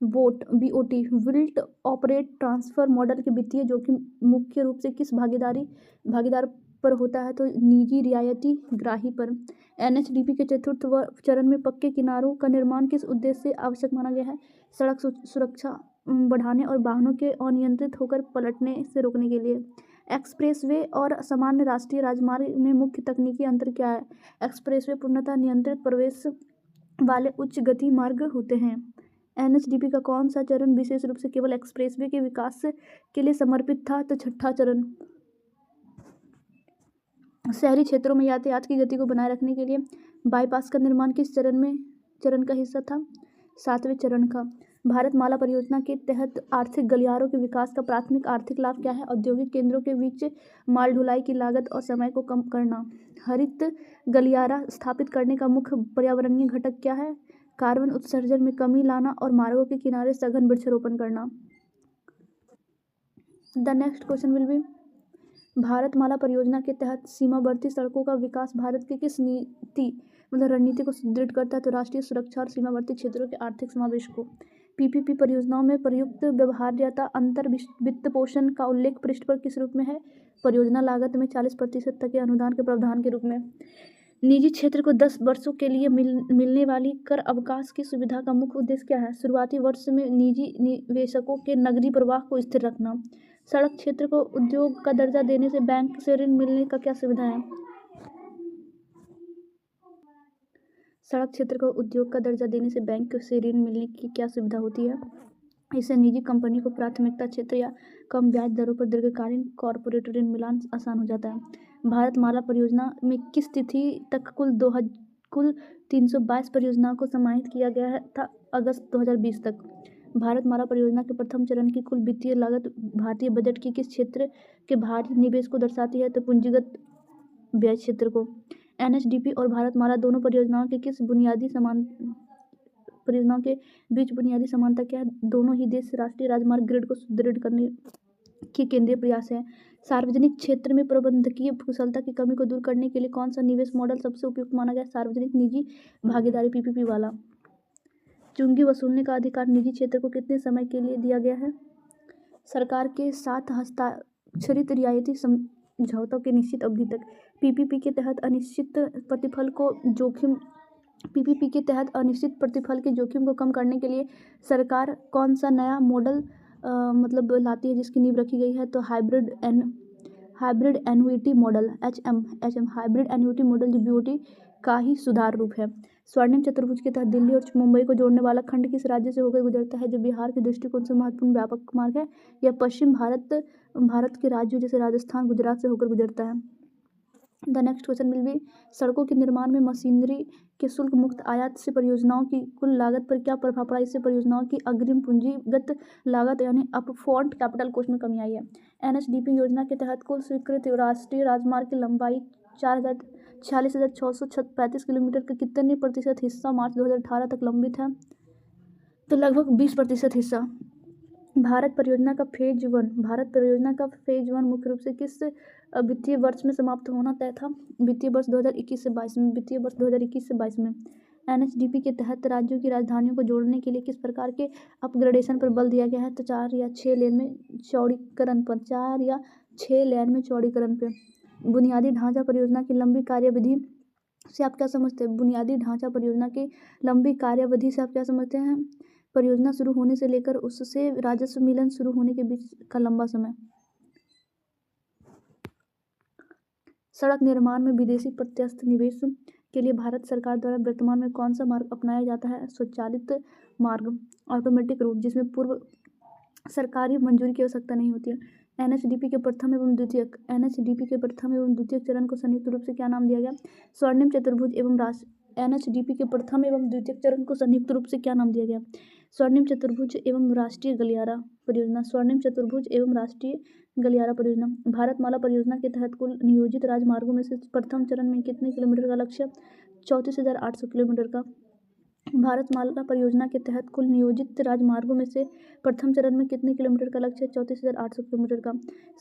BOT built operate transfer model के वित्तीय जोखिम मुख्य रूप से किस भागीदार पर होता है? तो निजी रियायती ग्राही पर। एनएचडीपी के चतुर्थ चरण में पक्के किनारों का निर्माण किस उद्देश्य से आवश्यक माना गया है? सड़क सुरक्षा बढ़ाने और वाहनों के अनियंत्रित होकर पलटने से रोकने के लिए। एक्सप्रेसवे और सामान्य राष्ट्रीय राजमार्ग में मुख्य तकनीकी अंतर क्या है? एक्सप्रेसवे पूर्णतः नियंत्रित प्रवेश वाले उच्च गति मार्ग होते हैं। एनएचडीपी का कौन सा चरण विशेष रूप से केवल एक्सप्रेसवे के विकास के लिए समर्पित था? तो छठा चरण। शहरी क्षेत्रों में यातायात की गति को बनाए रखने के लिए बाईपास का निर्माण किस चरण का हिस्सा था? 7वें चरण का। भारतमाला परियोजना के तहत आर्थिक गलियारों के विकास का प्राथमिक आर्थिक लाभ क्या है? औद्योगिक केंद्रों के बीच माल ढुलाई की लागत और समय को कम करना। हरित गलियारा स्थापित करने का मुख्य पर्यावरणीय घटक क्या है? कार्बन उत्सर्जन में कमी लाना और मार्गों के किनारे सघन वृक्षारोपण करना। The next question will B Bharatmala परियोजना के तहत सीमावर्ती सड़कों का विकास भारत की किस रणनीति को सुदृढ़ करता है? तो राष्ट्रीय सुरक्षा और सीमावर्ती क्षेत्रों के आर्थिक समावेश को। पीपीपी परियोजनाओं में प्रयुक्त व्यवहार्यता अंतर वित्त पोषण का उल्लेख पृष्ठ पर किस रूप में है? परियोजना लागत में 40% तक के अनुदान के प्रावधान के रूप में। निजी क्षेत्र को 10 वर्षों के लिए मिलने वाली कर अवकाश की सुविधा का मुख्य उद्देश्य क्या है? शुरुआती वर्ष में निजी निवेशकों के नकदी प्रवाह को स्थिर रखना। सड़क क्षेत्र को उद्योग का दर्जा देने से बैंक से ऋण मिलने का क्या सुविधा है? सड़क क्षेत्र को उद्योग का दर्जा देने से बैंक से ऋण मिलने की क्या सुविधा होती है? इससे निजी कंपनी को प्राथमिकता क्षेत्र या कम ब्याज दरों पर दीर्घकालीन कॉर्पोरेट ऋण मिलान आसान हो जाता है। भारतमाला परियोजना में किस तिथि तक कुल 322 परियोजनाओं को समाहित किया गया था? अगस्त 2020 तक। भारतमाला परियोजना के प्रथम चरण की कुल वित्तीय लागत भारतीय बजट की किस क्षेत्र के भारी निवेश को दर्शाती है? तो पूंजीगत व्यय क्षेत्र को। एनएचडीपी और भारतमाला दोनों परियोजनाओं के बीच बुनियादी समानता क्या है? दोनों ही देश राष्ट्रीय राजमार्ग ग्रिड को सुदृढ़ करने के केंद्रीय प्रयास है। सार्वजनिक क्षेत्र में प्रबंधकीय कुशलता की कमी को दूर करने के लिए कौन सा निवेश मॉडल सबसे उपयुक्त माना गया? सार्वजनिक निजी भागीदारी पीपीपी वाला। चुंगी वसूलने का अधिकार निजी क्षेत्र को कितने समय के लिए दिया गया है? सरकार के साथ हस्ताक्षरित रियायती समझौतों की निश्चित अवधि तक। पीपीपी के तहत अनिश्चित प्रतिफल के जोखिम को कम करने के लिए सरकार कौन सा नया मॉडल लाती है जिसकी नींव रखी गई है? तो hybrid annuity model hybrid annuity model जो बीओटी का ही सुधार रूप है। स्वर्णिम चतुर्भुज के तहत दिल्ली और मुंबई को जोड़ने वाला खंड किस राज्य से होकर गुजरता है? जो बिहार के दृष्टिकोण से महत्वपूर्ण व्यापक मार्ग है, या पश्चिम भारत के राज्यों जैसे राजस्थान, गुजरात से होकर गुजरता है? The next question will B सड़कों के निर्माण में मशीनरी के शुल्क मुक्त आयात से परियोजनाओं की कुल लागत पर क्या प्रभाव पड़ा। इससे परियोजनाओं की अग्रिम पूंजीगत लागत यानी अपफ्रंट कैपिटल कॉस्ट में कमी आई है। एनएचडीपी योजना के तहत कुल स्वीकृत राष्ट्रीय राजमार्ग की लंबाई 46,635 किलोमीटर का कितने प्रतिशत हिस्सा मार्च 2018 तक लंबित है। तो लगभग 20% हिस्सा। भारत परियोजना का फेज वन मुख्य रूप से किस वित्तीय वर्ष में समाप्त होना तय था। वित्तीय वर्ष 2021 से 22 में। एनएचडीपी के तहत राज्यों की राजधानियों को जोड़ने के लिए किस प्रकार के अपग्रेडेशन पर बल दिया गया है। तो 4 या 6 लेन में चौड़ीकरण पर। बुनियादी ढांचा परियोजना की लंबी कार्यविधि से आप क्या समझते हैं। बुनियादी ढांचा परियोजना की लंबी कार्यावधि से आप क्या समझते हैं। परियोजना शुरू होने से लेकर उससे राजस्व मिलन शुरू होने के बीच का लंबा समय। सड़क निर्माण में विदेशी प्रत्यक्ष निवेश के लिए भारत सरकार द्वारा वर्तमान में कौन सा मार्ग अपनाया जाता है। स्वचालित मार्ग, ऑटोमेटिक रूट, जिसमें पूर्व सरकारी मंजूरी की आवश्यकता नहीं होती है। एनएचडीपी के प्रथम एवं द्वितीय चरण को संयुक्त रूप से क्या नाम दिया गया। स्वर्णिम चतुर्भुज एवं एनएचडीपी के प्रथम एवं द्वितीय चरण को संयुक्त रूप से क्या नाम दिया गया। स्वर्णिम चतुर्भुज एवं राष्ट्रीय गलियारा परियोजना। भारतमाला परियोजना के तहत कुल नियोजित राजमार्गों में से प्रथम चरण में कितने किलोमीटर का लक्ष्य। 34,800 किलोमीटर का। भारतमाला परियोजना के तहत कुल नियोजित राजमार्गों में से प्रथम चरण में कितने किलोमीटर का लक्ष्य है। 34,800 किलोमीटर का।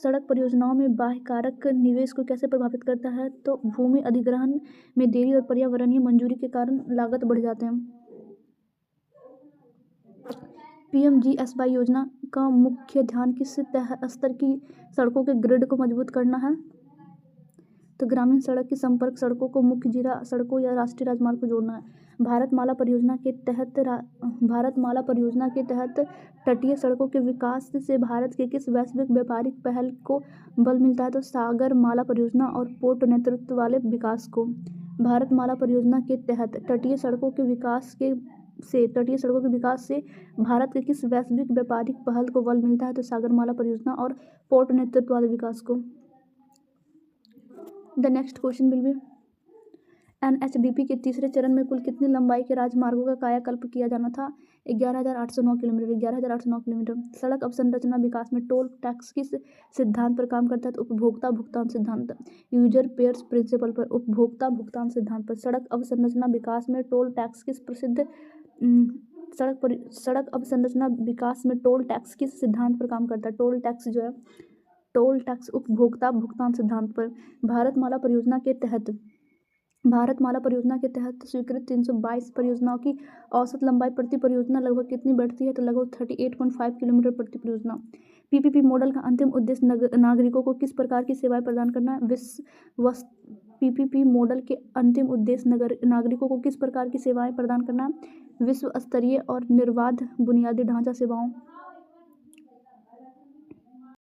सड़क परियोजनाओं में बाह्य कारक निवेश को कैसे प्रभावित करता है। तो भूमि अधिग्रहण में देरी और पर्यावरणीय मंजूरी के कारण लागत बढ़ जाते हैं। पीएमजीएसवाई योजना का मुख्य ध्यान किस स्तर की सड़कों के ग्रिड को मजबूत करना है। तो ग्रामीण सड़क की संपर्क सड़कों को मुख्य जिला सड़कों या राष्ट्रीय राजमार्ग को जोड़ना है। भारतमाला परियोजना के तहत तटीय सड़कों के विकास से भारत के किस वैश्विक व्यापारिक पहल को बल मिलता है। तो सागरमाला परियोजना और पोर्ट नेतृत्व वाले विकास को। भारतमाला परियोजना के तहत तटीय सड़कों के विकास से भारत के किस वैश्विक व्यापारिक पहल को बल मिलता है। तो सागरमाला परियोजना और पोर्ट नेतृत्व वाले विकास को। The next question will be NHDP के तीसरे चरण में कुल कितनी लंबाई के राजमार्गों का कायाकल्प किया जाना था। 11,809 किलोमीटर। सड़क अवसंरचना विकास में टोल टैक्स किस सिद्धांत पर काम करता है। तो उपभोक्ता भुगतान सिद्धांत, यूजर पेयर्स प्रिंसिपल पर। उपभोक्ता भुगतान सिद्धांत पर। सड़क अवसंरचना विकास में टोल टैक्स किस सिद्धांत पर काम करता है। टोल टैक्स उपभोक्ता भुगतान सिद्धांत पर। भारतमाला परियोजना के तहत स्वीकृत 322 परियोजनाओं की औसत लंबाई प्रति परियोजना लगभग कितनी बढ़ती है। तो लगभग 38.5 किलोमीटर प्रति परियोजना। पीपीपी मॉडल का अंतिम उद्देश्य नागरिकों को किस प्रकार की सेवाएं प्रदान करना है। पीपीपी मॉडल के अंतिम उद्देश्य नागरिकों को किस प्रकार की सेवाएं प्रदान करना है। विश्व स्तरीय और निर्बाध बुनियादी ढांचा सेवाओं।